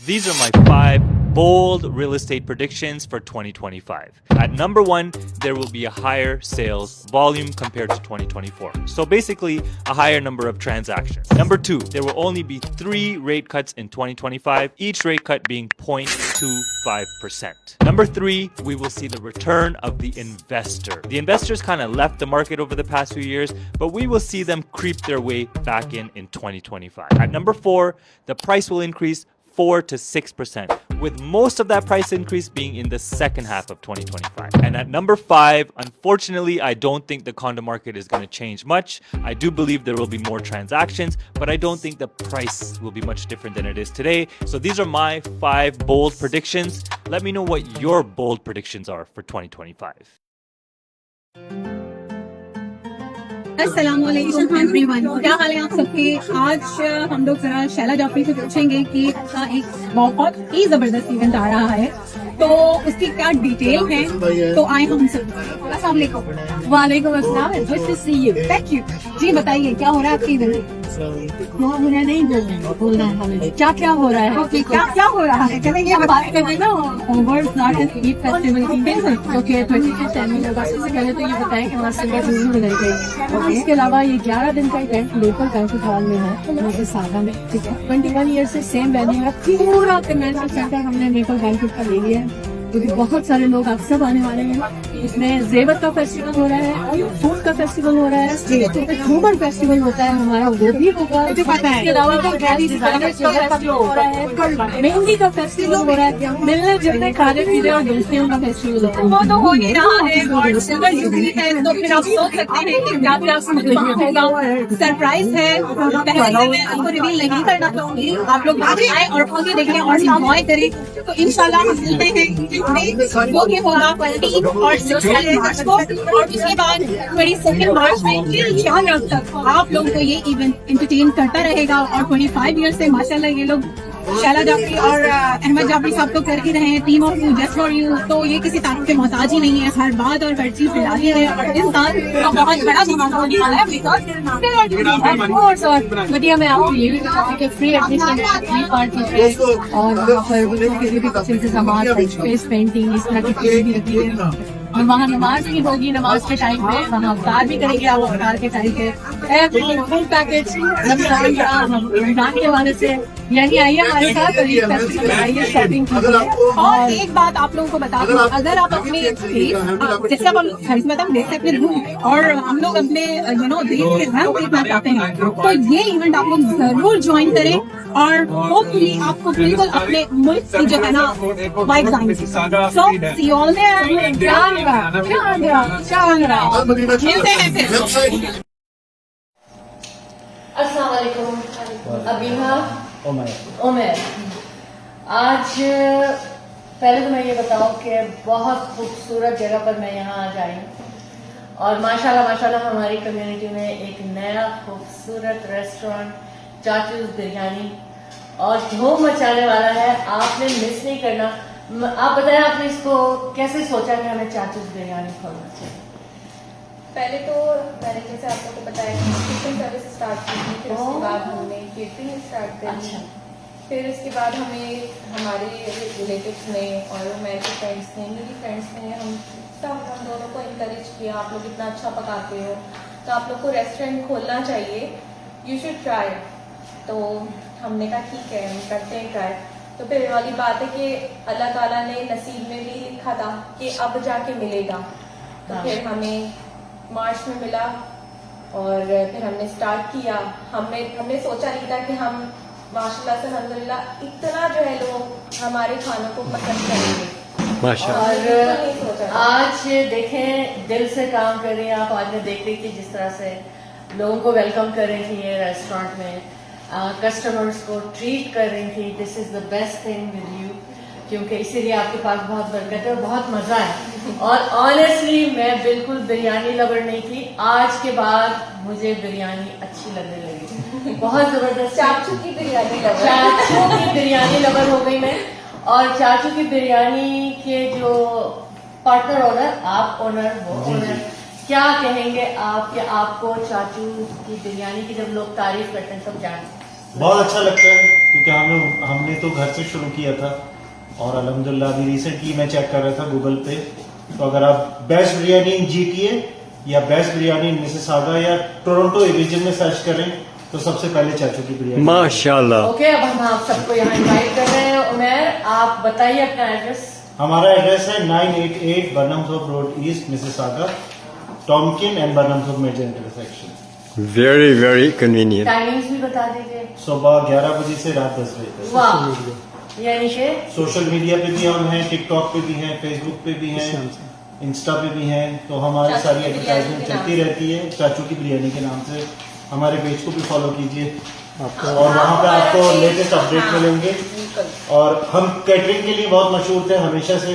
Speaker 7: These are my 5 bold real estate predictions for 2025. At number 1, there will be a higher sales volume compared to 2024. So basically, a higher number of transactions. Number 2, there will only be 3 rate cuts in 2025, each rate cut being 0.25%. Number 3, we will see the return of the investor. The investors kind of left the market over the past few years, but we will see them creep their way back in 2025. At number 4, the price will increase 4 to 6%, with most of that price increase being in the second half of 2025. And at number 5, unfortunately, I don't think the condo market is going to change much. I do believe there will be more transactions, but I don't think the price will be much different than it is today. So these are my 5 bold predictions. Let me know what your bold predictions are for 2025.
Speaker 8: अस्सलामुअलैकुम एवरीवन, क्या हाल है आप सबके। आज हम लोग जरा शैला जाफरी से पूछेंगे कि उसका एक बहुत ही जबरदस्त इवेंट आ रहा है, तो उसकी क्या डिटेल है। तो आए हम उनसे। अस्सलाम वालेकुम। वालेकुम अस्सलाम, good to see you. Thank you. जी बताइए क्या हो रहा है आपके इवेंट में। नहीं बोलना है हमें, क्या क्या हो रहा है। क्या हो रहा है, चलेंगे हम बात करते हैं ना। World flat and Eid festival की ओके 25 में होगा। सबसे पहले तो ये बताएं कि हमारा सिंगर जरूर बनाई गई है। इसके अलावा ये 11 दिन का इवेंट लोकल बैंक्वेट हॉल में है सागा में, ठीक है। 21 ईयर से सेम वेन्यू है, पूरा कन्वेंशन सेंटर हमने लोकल बैंक्वेट का ले लिया है। क्योंकि बहुत सारे लोग आप सब आने वाले हैं। इसमें जेवर का फेस्टिवल हो रहा है, फूड का फेस्टिवल हो रहा है, घूमर फेस्टिवल होता है हमारा, वो भी होगा। इसके अलावा मेहंदी का फेस्टिवल हो रहा है, मिलने जुलने खाने पीने और दोस्तियों का फेस्टिवल होता है। वो तो हो ही रहा है, सिल्वर जुबली है, तो फिर आप सोच सकते हैं कि क्या क्या होगा। सरप्राइज है, पहले मैं आपको रिवील नहीं करना चाहूंगी, आप लोग आगे आए और आगे देखें और एंजॉय करें। तो इंशाल्लाह हम मिलते हैं वो ये होगा 15 और 16 मार्च को, और उसके बाद 22 मार्च में 4 रंग तक आप लोगों को ये इवेंट एंटरटेन करता रहेगा। और 25 ईयर से माशाल्लाह ये लोग शैला जाफरी और अहमद जाफरी साहब तो कर ही रहे हैं, team of you just for you, तो ये किसी तारीफ के मोहताज ही नहीं है, हर बात और हर चीज मिलाती है। और इस साल का बहुत बड़ा धमाका होने वाला है। बढ़िया, मैं आपको ये भी बताऊँ कि फ्री एडमिशन है, फ्री पार्टी है, और वहाँ पर बच्चों के लिए भी कुछ इंतजाम, फेस पेंटिंग इस तरह की चीजें भी रखी है। और वहाँ नमाज भी होगी, नमाज के टाइम पे वहाँ अफ्तार भी करेंगे आप, अफ्तार के टाइम पे फूड पैकेट रमजान के हवाले से यानी आइए हमारे साथ आइए शॉपिंग कीजिए। और एक बात आप लोगों को बता दूं, अगर आप अपने जैसे आप में हम देख सकते हैं और हम लोग अपने देश के रंग देखना चाहते हैं, तो ये इवेंट आप लोग जरूर ज्वाइन करें और होपफुली आपको बिल्कुल अपने मुल्क की जो है ना वाइब्स आएंगी। सो सी ऑल देयर, मिलते हैं फिर।
Speaker 1: अस्सलाम वालेकुम। अबीहा, उमर। आज पहले तो मैं ये बताऊं कि बहुत खूबसूरत जगह पर मैं यहाँ आज आई हूँ और माशाल्लाह माशाल्लाह हमारी कम्युनिटी में एक नया खूबसूरत रेस्टोरेंट चाचूज बिरयानी और धूम मचाने वाला है। आपने मिस नहीं करना। आप बताएं, आपने इसको कैसे सोचा कि हमें चाचूज बिरयानी खोलना चाहिए?
Speaker 9: पहले तो मैंने जैसे आप लोगों को बताया किचन सर्विस स्टार्ट की थी, फिर उसके बाद हमने केटरिंग स्टार्ट करी।
Speaker 1: अच्छा।
Speaker 9: फिर उसके बाद हमें हमारे रिलेटिव्स ने और मेरे फ्रेंड्स ने, मेरी फ्रेंड्स ने, हम दोनों को इनकरेज किया, आप लोग इतना अच्छा पकाते हो तो आप लोग को रेस्टोरेंट खोलना चाहिए, यू शुड ट्राई। तो हमने कहा ठीक है, हम करते हैं ट्राई। तो फिर वाली बात है कि अल्लाह ताला ने नसीब में भी लिखा था कि अब जाके मिलेगा। तो फिर हमें मार्च में मिला और फिर हमने स्टार्ट किया। हमने सोचा नहीं था कि हम माशाल्लाह से अल्हम्दुलिल्लाह इतना जो है लोग हमारे खानों को पसंद करेंगे माशाल्लाह।
Speaker 1: और आज देखें, दिल से काम कर रही हैं आप। आज मैं देख रही थी जिस तरह से लोगों को वेलकम कर रही थी ये रेस्टोरेंट में, कस्टमर्स को ट्रीट कर रही थी। This is the best thing with you, क्योंकि इसीलिए आपके पास बहुत बरकत है और बहुत मजा है। और ऑनेस्टली मैं बिल्कुल बिरयानी लवर नहीं थी, आज के बाद मुझे बिरयानी अच्छी लगने लगी, बहुत जबरदस्त।
Speaker 9: चाचू की बिरयानी लवर,
Speaker 1: चाचू की बिरयानी लवर हो गई मैं। और चाचू की बिरयानी के जो पार्टनर ओनर, आप ओनर, वो ओनर, क्या कहेंगे आप कि आपको चाचू की बिरयानी की जब लोग तारीफ करते हैं तब जान
Speaker 10: बहुत अच्छा लगता है, क्योंकि हमने तो घर से शुरू किया था और अल्हम्दुलिल्लाह अभी रिसेंटली मैं चेक कर रहा था गूगल पे, तो अगर आप बेस्ट बिरयानी इन जीटीए या बेस्ट बिरयानी इन मिसिसागा या टोरंटो रीजन में सर्च करें तो सबसे पहले चाचू की बिरयानी
Speaker 2: माशाल्लाह।
Speaker 1: ओके, अब हम आप सबको यहाँ इनवाइट कर रहे हैं। उमर, आप बताइए अपना एड्रेस।
Speaker 10: हमारा एड्रेस है 988 Burnhamthorpe road east Mississauga, Tomken and Burnhamthorpe major intersection.
Speaker 2: Very very convenient.
Speaker 1: Timings भी बता दीजिए।
Speaker 10: सुबह 11 बजे से रात 10 बजे तक।
Speaker 1: वाह, यानी कि
Speaker 10: सोशल मीडिया पे भी हम हैं, टिकटॉक पे भी हैं, फेसबुक पे भी हैं, इंस्टा पे भी हैं, तो हमारी सारी एडवर्टाइजमेंट चलती रहती है चाचू की बिरयानी के नाम से। हमारे पेज को भी फॉलो कीजिए और वहाँ पे आपको लेटेस्ट अपडेट मिलेंगे। और हम कैटरिंग के लिए बहुत मशहूर थे हमेशा से,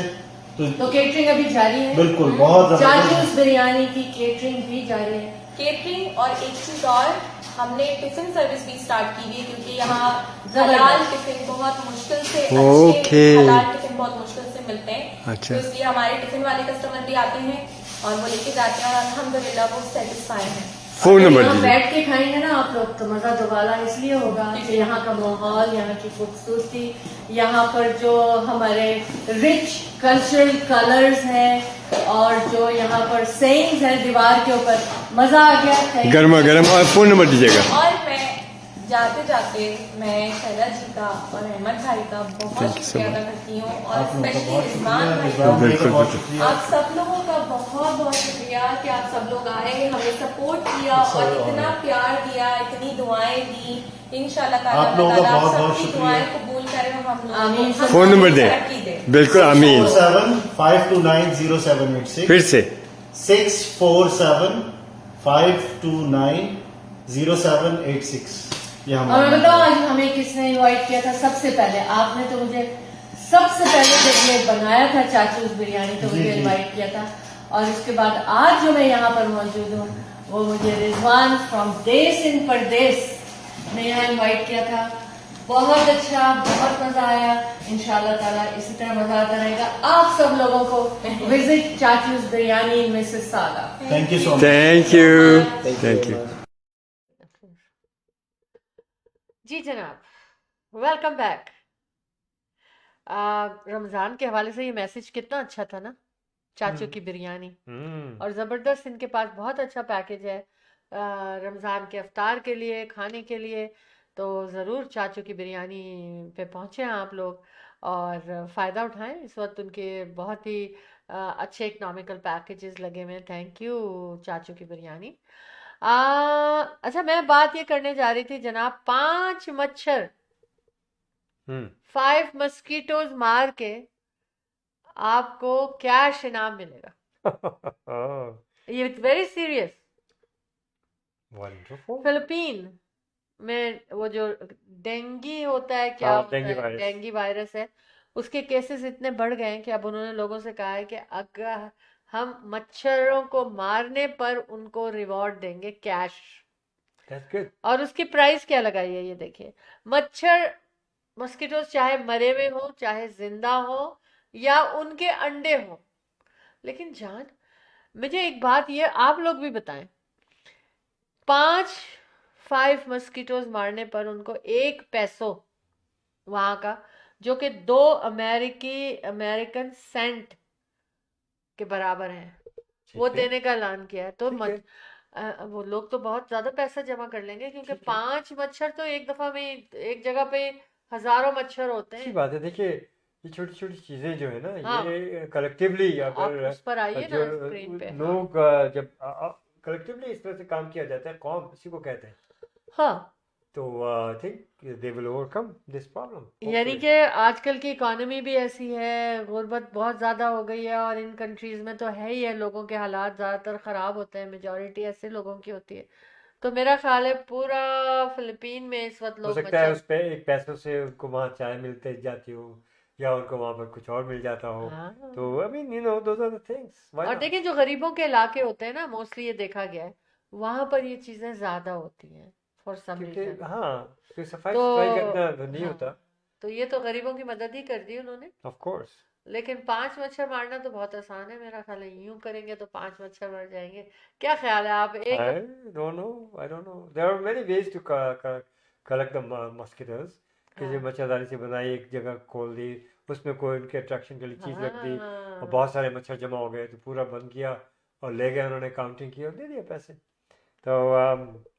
Speaker 1: तो केटरिंग अभी जारी है?
Speaker 10: बिल्कुल, बहुत
Speaker 1: चाचूज बिरयानी की केटरिंग भी जारी है।
Speaker 9: केटरिंग और एक चीज और, हमने टिफिन सर्विस भी स्टार्ट की हुई है, क्योंकि यहाँ हलाल टिफिन बहुत मुश्किल से अच्छे हलाल टिफिन बहुत मुश्किल से मिलते हैं।
Speaker 2: अच्छा।
Speaker 9: तो इसलिए हमारे टिफिन वाले कस्टमर भी आते हैं और वो लेके जाते हैं और अल्हम्दुलिल्लाह वो सेटिस्फाई है।
Speaker 2: फोन नंबर
Speaker 1: यहाँ बैठ के खाएंगे ना आप लोग तो मजा दोबारा इसलिए होगा कि यहाँ का माहौल, यहाँ की खूबसूरती, यहाँ पर जो हमारे रिच कल्चरल कलर्स हैं और जो यहाँ पर सेइंग्स हैं दीवार के ऊपर, मजा आ गया।
Speaker 2: गर्मा गर्म। और फोन नंबर दीजिएगा।
Speaker 9: और मैं जाते जाते मैं शैला जी का और अहमद भाई का बहुत शुक्रिया अदा करती हूँ और स्पेशली रिजवान भाई का।
Speaker 10: बहुत शुक्रिया।
Speaker 9: आप सब लोगों का बहुत बहुत शुक्रिया कि आप सब लोग आए, हमें सपोर्ट किया और इतना प्यार दिया, इतनी दुआएं दी। इंशाल्लाह ताला
Speaker 10: आप लोगों का
Speaker 9: अल्लाह
Speaker 10: बहुत बहुत
Speaker 9: सबकी
Speaker 10: शुक्रिया।
Speaker 9: दुआएं कबूल करे और हम
Speaker 1: आमीन।
Speaker 9: लोग
Speaker 2: फोन नंबर दें।
Speaker 9: तरक्की दे।
Speaker 2: बिल्कुल आमीन।
Speaker 10: 647-529-0786
Speaker 2: फिर से
Speaker 10: 647-529-0786 ये
Speaker 1: और
Speaker 10: हमारा
Speaker 1: बताओ आज हमें किसने इनवाइट किया था सबसे पहले? आपने तो मुझे सबसे पहले जब मैं बनाया था चाचूस बिरयानी तो मुझे
Speaker 10: जी।
Speaker 1: इनवाइट किया था, और उसके बाद आज जो मैं यहाँ पर मौजूद हूँ वो मुझे रिजवान फ्रॉम देश इन परदेश ने यहाँ इनवाइट किया था। बहुत अच्छा, बहुत मजा आया। इंशाल्लाह ताला इसी तरह मजा आता रहेगा आप सब लोगों को। Visit Chachu's biryani Mississauga.
Speaker 10: Thank you so much.
Speaker 2: Thank you, thank you.
Speaker 1: जी जनाब, वेलकम बैक। रमजान के हवाले से ये मैसेज कितना अच्छा था ना, चाचू की बिरयानी। और ज़बरदस्त इनके पास बहुत अच्छा पैकेज है रमज़ान के अफ्तार के लिए, खाने के लिए। तो ज़रूर चाचू की बिरयानी पे पहुँचे आप लोग और फ़ायदा उठाएं। इस वक्त उनके बहुत ही अच्छे इकनॉमिकल पैकेजेस लगे हुए हैं। थैंक यू चाचू की बिरयानी। अच्छा, मैं बात ये करने जा रही थी जनाब, 5 मच्छर 5 मस्कीटोज मार के आपको कैश इनाम मिलेगा। ये वेरी सीरियस।
Speaker 2: वंडरफुल।
Speaker 1: फिलीपीन में वो जो डेंगी होता है, क्या
Speaker 2: हाँ,
Speaker 1: होता
Speaker 2: डेंगी
Speaker 1: है,
Speaker 2: वायरस।
Speaker 1: डेंगी वायरस है, उसके केसेस इतने बढ़ गए हैं कि अब उन्होंने लोगों से कहा है कि अगर हम मच्छरों को मारने पर उनको रिवॉर्ड देंगे कैश।
Speaker 2: That's good.
Speaker 1: और उसकी प्राइस क्या लगाई है ये देखिए। मच्छर मस्किटोज चाहे मरे हुए हो, चाहे जिंदा हो, या उनके अंडे हो, लेकिन जान मुझे एक बात ये आप लोग भी बताएं, 5 मस्किटोज मारने पर उनको 1 पैसो वहां का, जो कि 2 अमेरिकन सेंट के बराबर है, वो
Speaker 2: ठीक है।
Speaker 1: देने का ऐलान किया है। तो
Speaker 2: ठीक है।
Speaker 1: वो लोग तो बहुत ज्यादा पैसा जमा कर लेंगे, क्योंकि 5 मच्छर तो एक दफा में एक जगह पे हजारों मच्छर होते
Speaker 2: अच्छी
Speaker 1: हैं।
Speaker 2: बात है। देखिए ये छोटी छोटी चीजें जो है ना,
Speaker 1: हाँ।
Speaker 2: ये कलेक्टिवली
Speaker 1: आप
Speaker 2: अगर
Speaker 1: उस पर आइए ना
Speaker 2: जो
Speaker 1: स्क्रीन पे।
Speaker 2: लोग जब कलेक्टिवली इस तरह से काम किया जाता है, कौम इसी को कहते हैं,
Speaker 1: हाँ,
Speaker 2: तो I think they will overcome this problem.
Speaker 1: यानी कि आजकल की इकोनॉमी भी ऐसी है, गुर्बत बहुत ज़्यादा हो गई है, और इन कंट्रीज़ में तो है ही है, लोगों के हालात ज़्यादातर ख़राब होते हैं, मेजॉरिटी ऐसे लोगों की होती है। तो मेरा ख्याल है पूरा फिलीपीन में इस वक्त
Speaker 2: हो
Speaker 1: लोग
Speaker 2: सकता है
Speaker 1: मच्छर।
Speaker 2: उस पे 1 पैसों से उनको वहाँ चाय मिलते जाती हो, या उनको वहाँ पर कुछ और मिल जाता हो।
Speaker 1: हाँ।
Speaker 2: तो I mean you know those are the things.
Speaker 1: और देखिए, जो गरीबों के इलाके होते हैं ना, मोस्टली ये देखा गया है, वहां पर ये चीजें ज्यादा होती हैं फॉर सम
Speaker 2: क्योंकि
Speaker 1: रीजन।
Speaker 2: हाँ, तो सफाई
Speaker 1: तो
Speaker 2: सुथराई करना तो नहीं
Speaker 1: हाँ,
Speaker 2: होता।
Speaker 1: तो ये तो गरीबों की मदद ही कर दी उन्होंने।
Speaker 2: Of course.
Speaker 1: लेकिन 5 मच्छर मारना तो बहुत आसान है, मेरा ख्याल है यूं करेंगे तो 5 मच्छर मर जाएंगे। क्या ख्याल है आप? एक
Speaker 2: I don't know. I don't know. There are many ways to collect the mosquitoes. कि जो
Speaker 1: हाँ,
Speaker 2: मच्छरदानी से बनाई, एक जगह खोल दी, उसमें कोई उनके अट्रैक्शन के लिए चीज़ रख दी, और
Speaker 1: हाँ।
Speaker 2: बहुत सारे मच्छर जमा हो गए, तो पूरा बंद किया और ले गए, उन्होंने काउंटिंग की और दे दिए पैसे। तो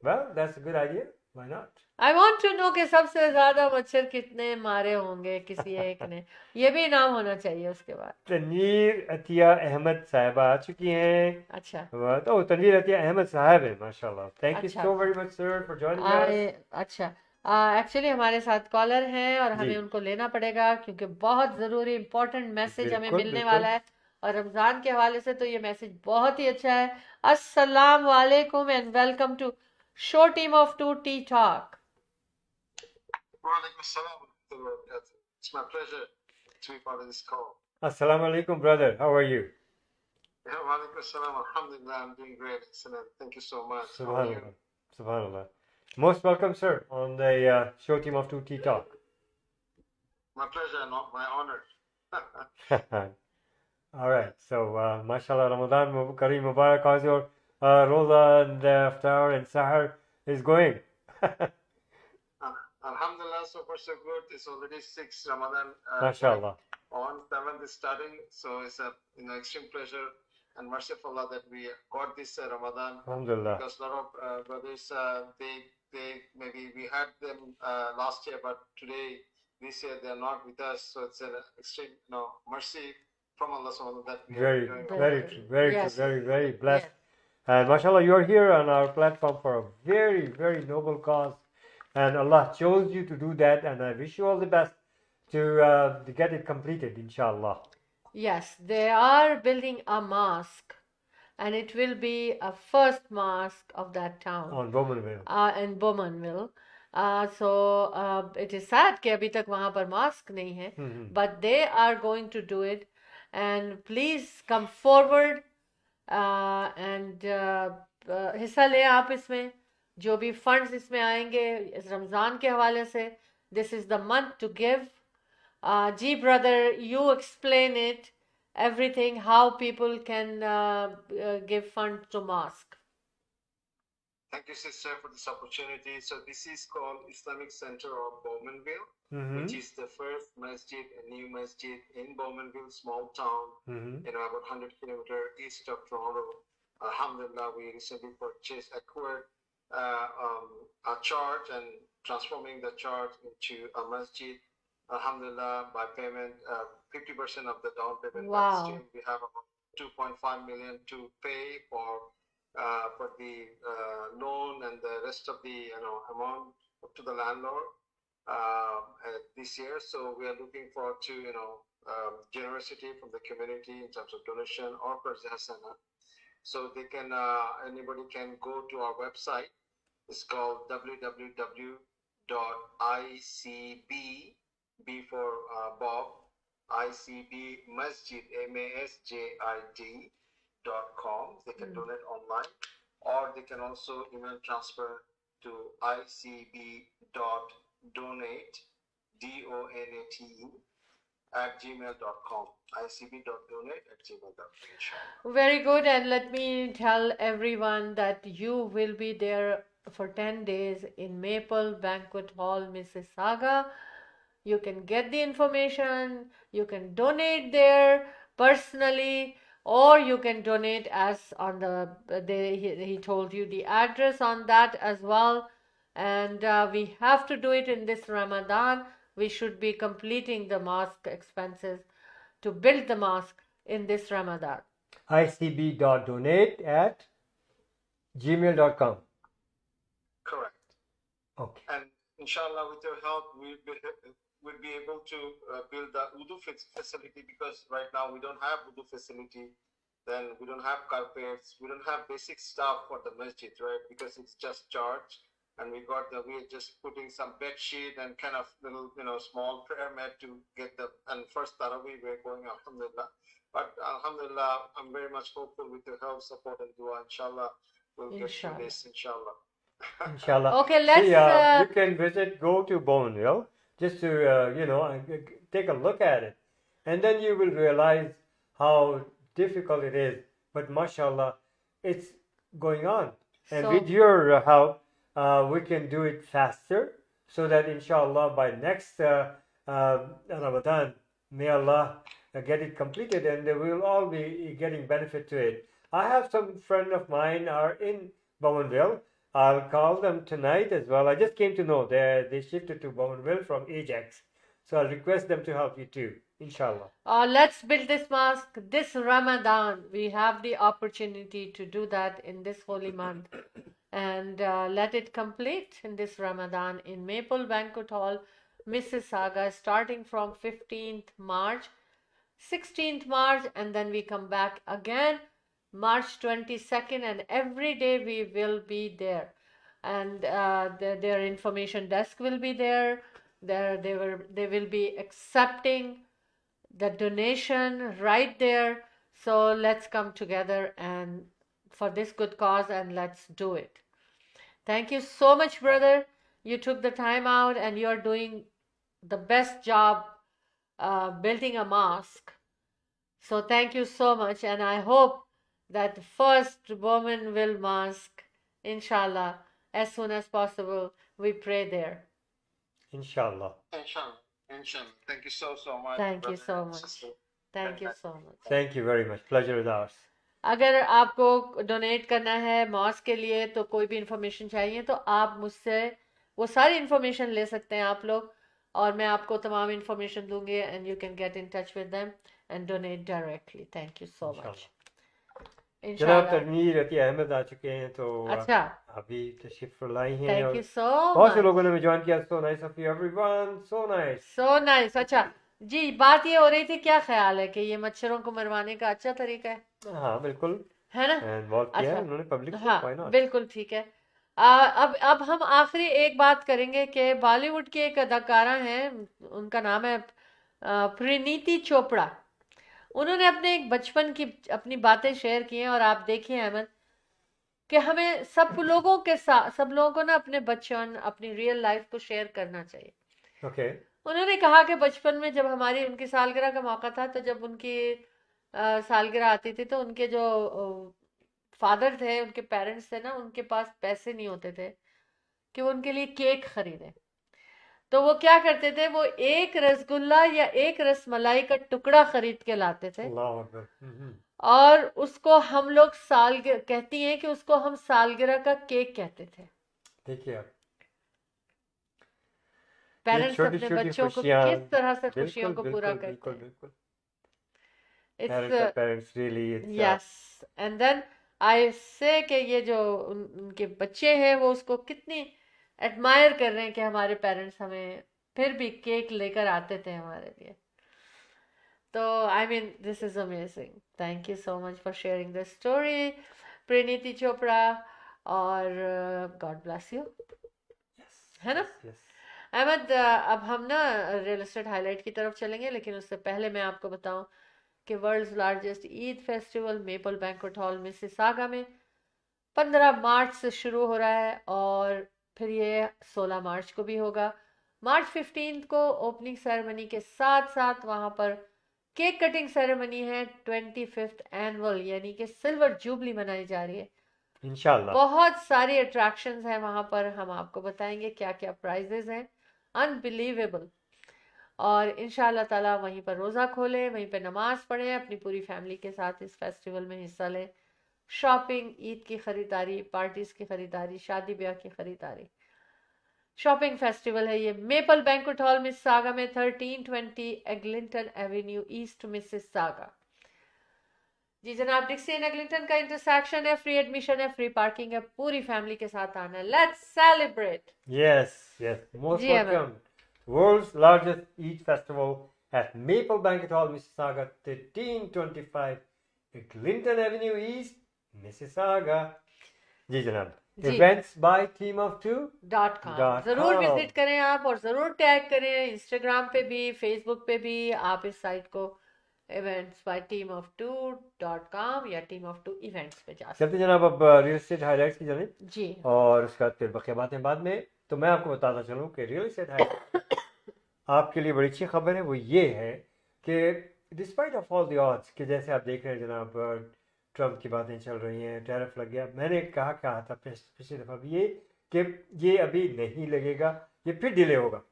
Speaker 2: well, that's a good idea. Why not?
Speaker 1: I want to know कि सबसे ज्यादा मच्छर कितने मारे होंगे किसी एक ने। ये भी इनाम होना चाहिए उसके बाद।
Speaker 2: तनवीर अतिया अहमद साहिबा आ चुकी हैं।
Speaker 1: अच्छा
Speaker 2: तो तनवीर अतिया अहमद साहब है, माशाल्लाह। थैंक यू
Speaker 1: अच्छा
Speaker 2: सो very much sir for joining अस।
Speaker 1: अच्छा, एक्चुअली हमारे साथ कॉलर हैं और हमें
Speaker 2: जी।
Speaker 1: उनको लेना पड़ेगा, क्योंकि बहुत ज़रूरी इंपॉर्टेंट मैसेज हमें
Speaker 2: बिल्कुल
Speaker 1: मिलने
Speaker 2: बिल्कुल।
Speaker 1: वाला है। और रमज़ान के हवाले से तो ये मैसेज बहुत ही अच्छा है। अस्सलाम वालेकुम and welcome to show team of 2 tea talk.
Speaker 11: Walaikum assalam wa rahmatullahi wa barakatuh. It's my pleasure to be part of this call.
Speaker 2: Assalamu alaikum, brother. How are you?
Speaker 11: Yeah, Walaikum assalam. Alhamdulillah, I'm doing great. Excellent. Thank you so much. How are you?
Speaker 2: Subhanallah. Subhanallah. Most welcome, sir, on the show team of 2T Talk.
Speaker 11: My pleasure and my honor.
Speaker 2: All right. So, mashallah, Ramadan Kareem Mubarak. How's your Roza and Iftar and Sahar is going?
Speaker 11: Alhamdulillah, so far so good. It's already 6 Ramadan.
Speaker 2: Mashallah.
Speaker 11: On 7th is starting, so it's a extreme pleasure and mercy of Allah that we got this Ramadan.
Speaker 2: Alhamdulillah.
Speaker 11: Because a lot of brothers they maybe we had them last year, but this year they're not with us. So it's an extreme, mercy from Allah Subhanahu that we are
Speaker 2: Very,
Speaker 11: enjoying
Speaker 1: Very
Speaker 2: very
Speaker 1: good.
Speaker 2: true, very
Speaker 1: Yes.
Speaker 2: true, very, very blessed.
Speaker 1: Yes.
Speaker 2: And mashallah, you're here on our platform for a very, very noble cause. And Allah chose you to do that. And I wish you all the best to get it completed, inshallah.
Speaker 1: Yes, they are building a mosque, and it will be a first mosque of that town.
Speaker 2: On Bowmanville.
Speaker 1: In Bowmanville. So it is sad कि अभी तक वहाँ पर mosque नहीं है, but they are going to do it. And please come forward and हिस्सा लें आप इसमें. जो भी funds इसमें आएंगे इस रमज़ान के हवाले से, this is the month to give. G brother, you explain it, everything, how people can give funds to mosque.
Speaker 11: Thank you, sister, for this opportunity. So this is called Islamic Center of Bowmanville, which is the first masjid, a new masjid in Bowmanville, small town, about 100 kilometers east of Toronto. Alhamdulillah, we recently acquired a church and transforming the church into a masjid. Alhamdulillah, by payment, 50% of the down payment.
Speaker 1: Wow.
Speaker 11: But still, we have about 2.5 million to pay for the loan and the rest of the amount up to the landlord this year. So we are looking forward to generosity from the community in terms of donation or Qarz Hasana. So they can anybody can go to our website. It's called www.icb, B for Bob, ICB Masjid, MASJID.com. They can donate online, or they can also email transfer to icb.donate, DONATE, @gmail.com. icb.donate@gmail.com.
Speaker 1: Very good. And let me tell everyone that you will be there for 10 days in Maple Banquet Hall, Mississauga. You can get the information, you can donate there personally, or you can donate as on he told you the address on that as well. And we have to do it in this Ramadan. We should be completing the mosque expenses to build the mosque in this Ramadan.
Speaker 2: icb.donate@gmail.com.
Speaker 11: Correct.
Speaker 2: Okay.
Speaker 11: And inshallah, with your help, we'll be able to build the wudu facility, because right now we don't have wudu facility. Then we don't have carpets. We don't have basic stuff for the masjid, right? Because it's just church. And we're just putting some bed sheet and kind of little, small prayer mat to get and first Tarawih we're going, alhamdulillah. But alhamdulillah, I'm very much hopeful with your help, support and dua, inshallah, we'll get through this, inshallah.
Speaker 2: Inshallah.
Speaker 1: Okay, let's.
Speaker 2: See, you can go to Bowmanville just to, take a look at it. And then you will realize how difficult it is. But mashallah, it's going on. And with your help, we can do it faster, so that inshallah by next Ramadan, may Allah get it completed, and we will all be getting benefit to it. I have some friend of mine are in Bowmanville. I'll call them tonight as well. I just came to know they shifted to Bowmanville from Ajax, so I'll request them to help you too, inshallah.
Speaker 1: Let's build this mosque this Ramadan. We have the opportunity to do that in this holy month. And let it complete in this Ramadan in Maple Banquet Hall, Mississauga, starting from 15th March, 16th March, and then we come back again March 22nd, and every day we will be there. And their information desk will be there. They will be accepting the donation right there. So let's come together and for this good cause, and let's do it. Thank you so much, brother. You took the time out, and you're doing the best job building a mosque. So thank you so much, and I hope that the first Bowmanville Mosque, inshallah, as soon as possible, we pray there.
Speaker 2: Inshallah.
Speaker 11: Inshallah. Thank you so much.
Speaker 1: Thank you
Speaker 11: brother
Speaker 1: so
Speaker 11: and
Speaker 1: much.
Speaker 11: sister.
Speaker 1: Thank you so much.
Speaker 2: Thank you very much. Pleasure is ours.
Speaker 1: अगर आपको डोनेट करना है मॉस्क के लिए तो कोई भी इंफॉर्मेशन चाहिए तो आप मुझसे वो सारी इंफॉर्मेशन ले सकते हैं आप लोग, और मैं आपको तमाम इंफॉर्मेशन दूंगी and you can get in touch with them and donate directly. Thank you so much.
Speaker 2: जनाब
Speaker 1: इंशाल्लाह।
Speaker 2: तनवीर अती अहमद आ चुके हैं, तो
Speaker 1: अच्छा,
Speaker 2: अभी तशरीफ लाई हैं
Speaker 1: थैंक
Speaker 2: और
Speaker 1: यू सो
Speaker 2: बहुत से
Speaker 1: मच,
Speaker 2: लोगों ने ज्वाइन किया। सो nice of you everyone, so nice.
Speaker 1: So nice. अच्छा जी, बात ये हो रही थी, क्या ख्याल है कि ये मच्छरों को मरवाने का अच्छा तरीका
Speaker 2: हाँ बिल्कुल,
Speaker 1: है ना?
Speaker 2: इन्वॉल्व किया है
Speaker 1: अच्छा,
Speaker 2: उन्होंने पब्लिक को,
Speaker 1: हाँ
Speaker 2: व्हाई नॉट।
Speaker 1: बिल्कुल ठीक है। अब हम आखिरी एक बात करेंगे कि बॉलीवुड की एक अदाकारा हैं, उनका नाम है परिणीति चोपड़ा। उन्होंने अपने एक बचपन की अपनी बातें शेयर की हैं, और आप देखिए अहमद कि हमें सब लोगों के साथ, सब लोगों को ना अपने बचपन, अपनी रियल लाइफ को शेयर करना चाहिए।
Speaker 2: ओके,
Speaker 1: उन्होंने कहा कि बचपन में जब हमारी उनकी सालगिरह का मौका था, तो जब उनकी सालगिरह आती थी तो उनके जो फादर थे, उनके पेरेंट्स थे ना, उनके पास पैसे नहीं होते थे कि वो उनके लिए केक खरीदे। तो वो क्या करते थे, वो एक रसगुल्ला या एक रसमलाई का टुकड़ा खरीद के लाते थे,
Speaker 2: अल्लाह अकबर।
Speaker 1: और उसको हम लोग सालगिरह कहती हैं कि उसको हम सालगिरह का केक कहते थे।
Speaker 2: देखिए आप, ये
Speaker 1: पेरेंट्स
Speaker 2: छोटी
Speaker 1: अपने
Speaker 2: छोटी
Speaker 1: बच्चों को
Speaker 2: खुशियाँ,
Speaker 1: किस तरह से खुशियों
Speaker 2: बिल्कुल
Speaker 1: को पूरा
Speaker 2: बिल्कुल
Speaker 1: करते
Speaker 2: बिल्कुल
Speaker 1: हैं।
Speaker 2: बिल्कुल।
Speaker 1: It's
Speaker 2: parents really,
Speaker 1: yes, and then I say कि ये जो उनके बच्चे हैं वो उसको कितनी एडमायर कर रहे हैं कि हमारे पेरेंट्स हमें फिर भी केक लेकर आते थे हमारे लिए। तो I mean this is amazing. Thank you so much for sharing this story Parineeti Chopra, और गॉड ब्लेस यू, है ना अहमद? अब हम ना रियल एस्टेट हाईलाइट की तरफ चलेंगे, लेकिन उससे पहले मैं आपको बताऊं कि world's largest Eid festival Maple banquet hall Mississauga में 15 मार्च से शुरू हो रहा है, और फिर ये 16 मार्च को भी होगा। मार्च 15 को ओपनिंग सेरेमनी के साथ साथ वहां पर केक कटिंग सेरेमनी है। 25th एनुअल यानी कि सिल्वर जुबली मनाई जा रही है
Speaker 2: इंशाल्लाह।
Speaker 1: बहुत सारी अट्रैक्शंस हैं वहां पर, हम आपको बताएंगे क्या क्या प्राइजेस हैं, अनबिलीवेबल। और इंशाल्लाह ताला वहीं पर रोज़ा खोलें, वहीं पर नमाज पढ़ें, अपनी पूरी फैमिली के साथ इस फेस्टिवल में हिस्सा लें। शॉपिंग, ईद की खरीदारी, पार्टीज की खरीदारी, शादी ब्याह की खरीदारी, शॉपिंग फेस्टिवल है ये। मेपल बैंक्वेट हॉल मिसिसागा में 1320 एग्लिंटन एवेन्यू ईस्ट मिसिसागा। जी जनाब, डिक्सी एंड एग्लिंटन का इंटरसेक्शन है, फ्री एडमिशन है, फ्री पार्किंग है, पूरी फैमिली के साथ आना है। Let's celebrate.
Speaker 2: Yes yes, most
Speaker 1: जी Aman.
Speaker 2: Welcome. World's largest Eid festival at Maple Banquet Hall, Mississauga, 1325 Clinton Avenue East, Mississauga. जी जनाब,
Speaker 1: जी।
Speaker 2: events by team of two
Speaker 1: .com जरूर विजिट करें आप, और जरूर टैग करें इंस्टाग्राम पे भी, फेसबुक पे भी। आप इस साइट को events by team-of-2.com या team-of-2 events पे जा सकते
Speaker 2: चलते जनाब अब रियल एस्टेट हाईलाइट्स की जाने
Speaker 1: जी।
Speaker 2: और उसके बाद फिर बकिया बातें बाद में। तो मैं आपको बताता चलूं कि रियल एस्टेट हाईलाइट आपके लिए बड़ी अच्छी खबर है। वो ये है कि despite of all the odds, कि जैसे आप देख रहे हैं जनाब, ट्रम्प की बातें चल रही हैं, टैरिफ लग गया। मैंने कहा था पिछली दफ़ा भी ये कि ये अभी नहीं लगेगा, ये फिर डिले होगा।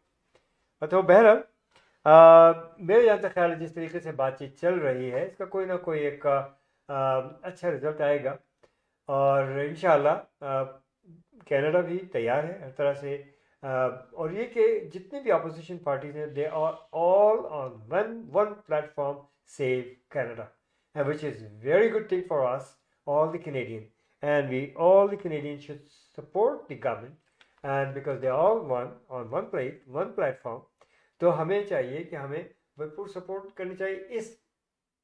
Speaker 2: तो बहरहाल मेरे जहाँ तक ख्याल है जिस तरीके से बातचीत चल रही है, इसका कोई ना कोई एक अच्छा रिजल्ट आएगा, और इंशाल्लाह कनाडा भी तैयार है हर तरह से। और ये कि जितनी भी अपोजिशन पार्टीज हैं, they are all on one platform, save Canada, which is very good thing for us, all the Canadian, and all the Canadians should support the government, and because they all on one platform, तो हमें चाहिए कि हमें भरपूर सपोर्ट करनी चाहिए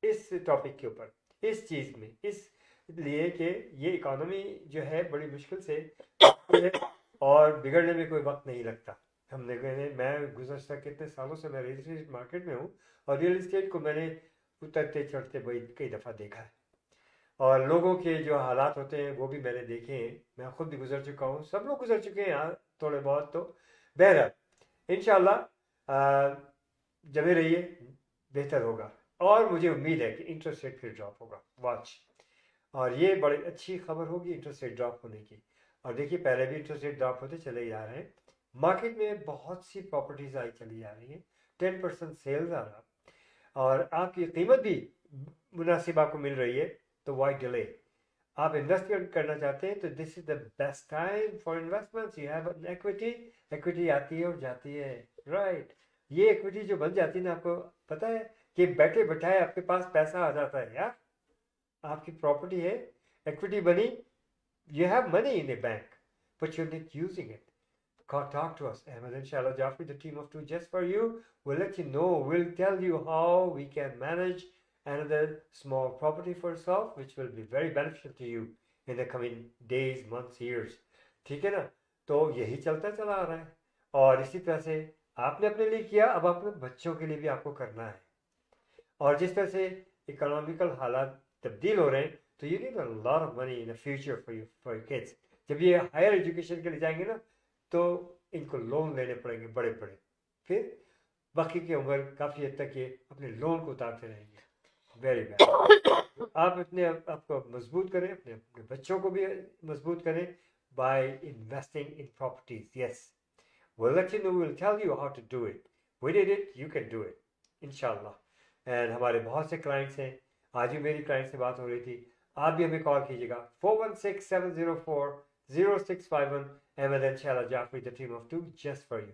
Speaker 2: इस टॉपिक के ऊपर, इस चीज़ में, इसलिए कि ये इकोनॉमी जो है बड़ी मुश्किल से है और बिगड़ने में कोई वक्त नहीं लगता। हमने कहने, मैं गुज़श्ता कितने सालों से मैं रियल एस्टेट मार्केट में हूँ, और रियल एस्टेट को मैंने उतरते चढ़ते कई दफ़ा देखा है, और लोगों के जो हालात होते हैं वो भी मैंने देखे हैं। मैं खुद भी गुजर चुका हूँ, सब लोग गुजर चुके हैं यहाँ थोड़े बहुत। तो बहरहाल इंशाल्लाह जमे रहिए, बेहतर होगा, और मुझे उम्मीद है कि इंटरेस्ट रेट फिर ड्रॉप होगा, वॉच। और ये बड़ी अच्छी खबर होगी इंटरेस्ट रेट ड्रॉप होने की। और देखिए, पहले भी इंटरेस्ट रेट ड्रॉप होते चले जा रहे हैं, मार्केट में बहुत सी प्रॉपर्टीज आई चली जा रही हैं, 10% सेल्स आ रहा, और आपकी कीमत भी मुनासिब आपको मिल रही है। तो वाई डिले? आप इन्वेस्ट करना चाहते हैं तो this is the best time for investments. You have an equity, equity आती है और जाती है, राइट। ये इक्विटी जो बन जाती है ना, आपको पता है कि बैठे बैठाए आपके पास पैसा आ जाता है यार। आपकी प्रॉपर्टी है, इक्विटी बनी, you have money in the bank, but you're not using it. Talk to us. Ahmed and Shala Jafri, the team of two just for you. We'll let you know. We'll tell you how we can manage another small property for yourself, which will be very beneficial to you in the coming days, months, years. ठीक है ना? तो यही चलता चला आ रहा है, और इसी तरह से आपने अपने लिए किया, अब अपने बच्चों के लिए भी आपको करना है। और जिस तरह से इकोनॉमिकल हालात तब्दील हो रहे हैं, तो you need a lot of money in the future for your kids. जब ये हायर एजुकेशन के लिए जाएंगे ना, तो इनको लोन लेने पड़ेंगे बड़े बड़े, फिर बाकी की उम्र काफ़ी हद तक ये अपने लोन को उतारते रहेंगे। Very bad. आप अपने आपको मजबूत करें, अपने अपने बच्चों को भी मजबूत करें by investing in properties. Yes, we'll let you know, we'll tell you how to do it. We did it, you can do it, इंशाल्लाह। एंड हमारे बहुत से क्लाइंट्स हैं, आज भी मेरी क्लाइंट से बात हो रही थी, आप भी हमें कॉल कीजिएगा 4167040651। Ahmad and Shaila Jafri, the team of two just for you.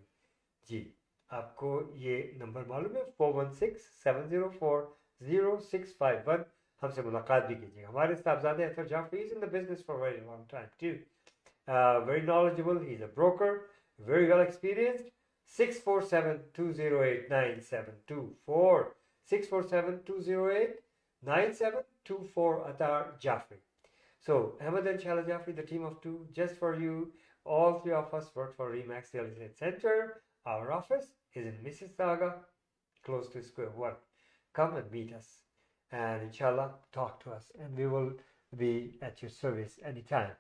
Speaker 2: जी, आपको ये नंबर मालूम है 4167040651। हमसे मुलाकात भी कीजिएगा। हमारे साहबजादे Athar Jafri is in the business for very long time too, very knowledgeable, he is a broker, very well experienced. 647-208-9724, 647-208-9724, Atar Jafri. So Ahmed and Shala Jafri, the team of two just for you. All three of us work for Remax Real Estate Center. Our office is in Mississauga, close to Square One. Come and meet us, and inshallah talk to us, and we will be at your service anytime.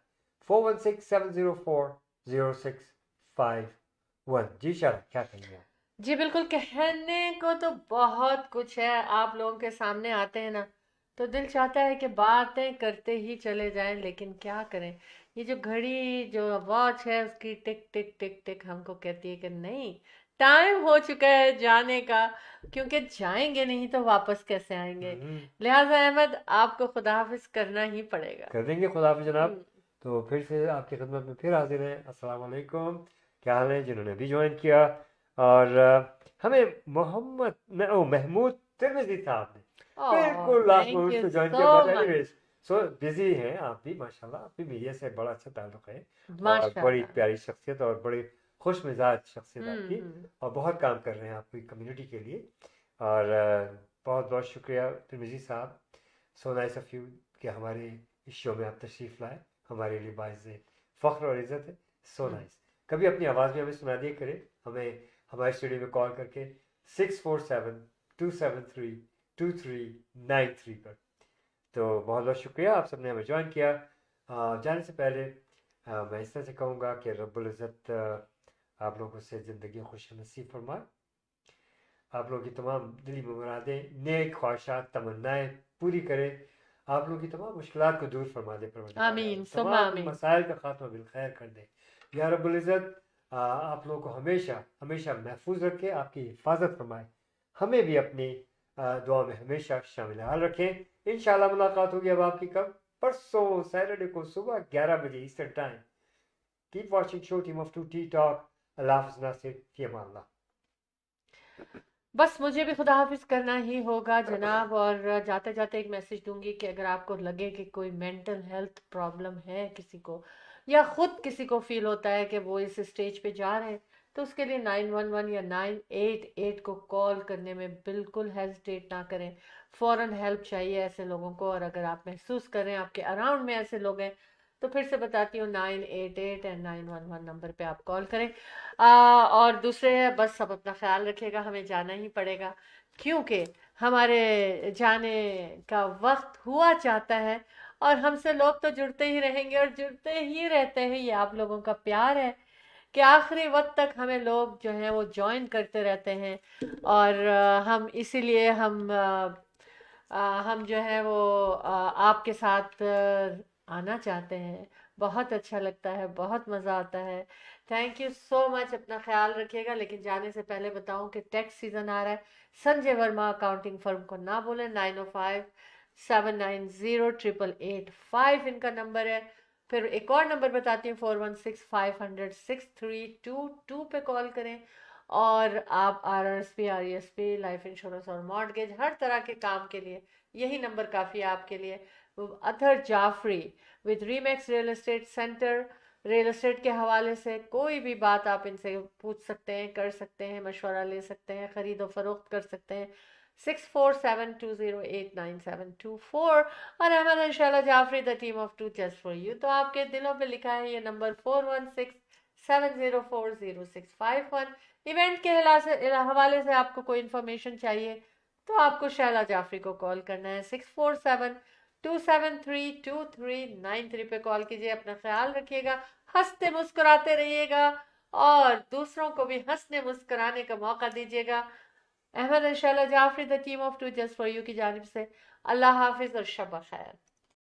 Speaker 2: 416-704-0651। जी शाला, क्या कहेंगे आप?
Speaker 1: जी बिल्कुल, कहने को तो बहुत कुछ है। आप लोगों के सामने आते हैं ना, तो दिल चाहता है कि बातें करते ही चले जाएं, लेकिन क्या करें, ये जो घड़ी जो वॉच है उसकी टिक टिक टिक टिक हमको कहती है कि नहीं, टाइम हो चुका है जाने का, क्योंकि जाएंगे नहीं तो वापस कैसे आएंगे। लिहाजा अहमद, आपको खुदा हाफिज करना ही पड़ेगा।
Speaker 2: कर देंगे खुदा हाफिज जनाब। तो फिर से आपकी खिदमत में फिर हाजिर हैं। अस्सलाम वालेकुम, क्या हाल है जिन्होंने भी ज्वाइन किया। और हमें महमूद तिरमिज़ी साहब ने बिल्कुल लास्ट मोमेंट पे ज्वाइन किया। बट एनीवेज, सो बिजी हैं आप भी माशाल्लाह, आपकी मीडिया से बड़ा अच्छा ताल्लुक है, और बड़ी प्यारी शख्सियत और बड़ी खुश मिजाज शख्सियत आपकी, और बहुत काम कर रहे हैं आपकी कम्युनिटी के लिए। और बहुत बहुत शुक्रिया तिरमिज़ी साहब, सो नाइस ऑफ यू कि हमारे इस शो में आप तशरीफ़ लाए, हमारे लिए बाइज़ फ़ख्र और इज़्ज़त है। So nice. कभी अपनी आवाज़ भी हमें सुना दिया करें, हमें हमारे स्टूडियो में कॉल करके 647-273-2393 पर। तो बहुत बहुत शुक्रिया, आप सबने हमें ज्वाइन किया। जाने से पहले मैं इस तरह से कहूँगा कि रब्बुल इज़्ज़त आप लोगों से ज़िंदगी खुश नसीब फरमाए, आप लोगों की तमाम दिली मुरादें, नेक ख्वाहिशात, तमन्नाएँ पूरी करे, आप लोगों की तमाम मुश्किलात को दूर फरमा दे,
Speaker 1: आमीन,
Speaker 2: तमाम मसाइल का खात्मा बिल खैर कर दे। या रब्बुल इज़्ज़त आप लोगों को हमेशा हमेशा महफूज रखे, आपकी हिफाजत फरमाए, हमें भी अपनी दुआ में हमेशा शामिल हाल रखें। इंशाल्लाह मुलाकात होगी अब आपकी कब, परसों सैटरडे को सुबह 11 बजे eastern time. Keep watching show team of two T talk. अल्लाह हाफ़िज़, नासिर, फ़ी अमान।
Speaker 1: बस मुझे भी खुदा हाफिज करना ही होगा जनाब। और जाते जाते एक मैसेज दूंगी कि अगर आपको लगे कि कोई मेंटल हेल्थ प्रॉब्लम है किसी को, या ख़ुद किसी को फील होता है कि वो इस स्टेज पे जा रहे हैं, तो उसके लिए 911 या 988 को कॉल करने में बिल्कुल हेजिटेट ना करें। फ़ौरन हेल्प चाहिए ऐसे लोगों को। और अगर आप महसूस करें आपके अराउंड में ऐसे लोग हैं, तो फिर से बताती हूँ 988 एंड 911 नंबर पे आप कॉल करें। और दूसरे, बस सब अपना ख्याल रखिएगा, हमें जाना ही पड़ेगा, क्योंकि हमारे जाने का वक्त हुआ चाहता है, और हमसे लोग तो जुड़ते ही रहेंगे और जुड़ते ही रहते हैं। ये आप लोगों का प्यार है कि आखिरी वक्त तक हमें लोग जो हैं वो ज्वाइन करते रहते हैं, और हम इसीलिए हम जो है वो आपके साथ आना चाहते हैं। बहुत अच्छा लगता है, बहुत मज़ा आता है। थैंक यू सो मच, अपना ख्याल रखिएगा। लेकिन जाने से पहले बताऊं कि टैक्स सीज़न आ रहा है, संजय वर्मा अकाउंटिंग फर्म को ना बोलें, 790885 इनका नंबर है। फिर एक और नंबर बताती हूँ 4165006322 पे कॉल करें। और आप RRSP, RESP, लाइफ इंश्योरेंस और मॉर्गेज हर तरह के काम के लिए यही नंबर काफ़ी है आपके लिए। Athar Jafri with Remax real estate centre, real estate के हवाले से कोई भी बात आप इनसे पूछ सकते हैं, कर सकते हैं, मशवरा ले सकते हैं, ख़रीदो फरोख्त कर सकते हैं। 6472089724 और Ahmad and Shaila Jafri the team of two just for you. तो आपके दिलों पे लिखा है ये नंबर 4167040651। इवेंट के हवाले से आपको कोई इन्फॉर्मेशन चाहिए तो आपको शैला जाफरी को कॉल करना है। 6472732393 पे कॉल कीजिए। अपना ख्याल रखिएगा, हंसते मुस्कुराते रहिएगा और दूसरों को भी हंसने मुस्कुराने का मौका दीजिएगा। Ahmad and Shaila Jafri the team of two just for you की जानिब से अल्लाह हाफिज और शब खैर।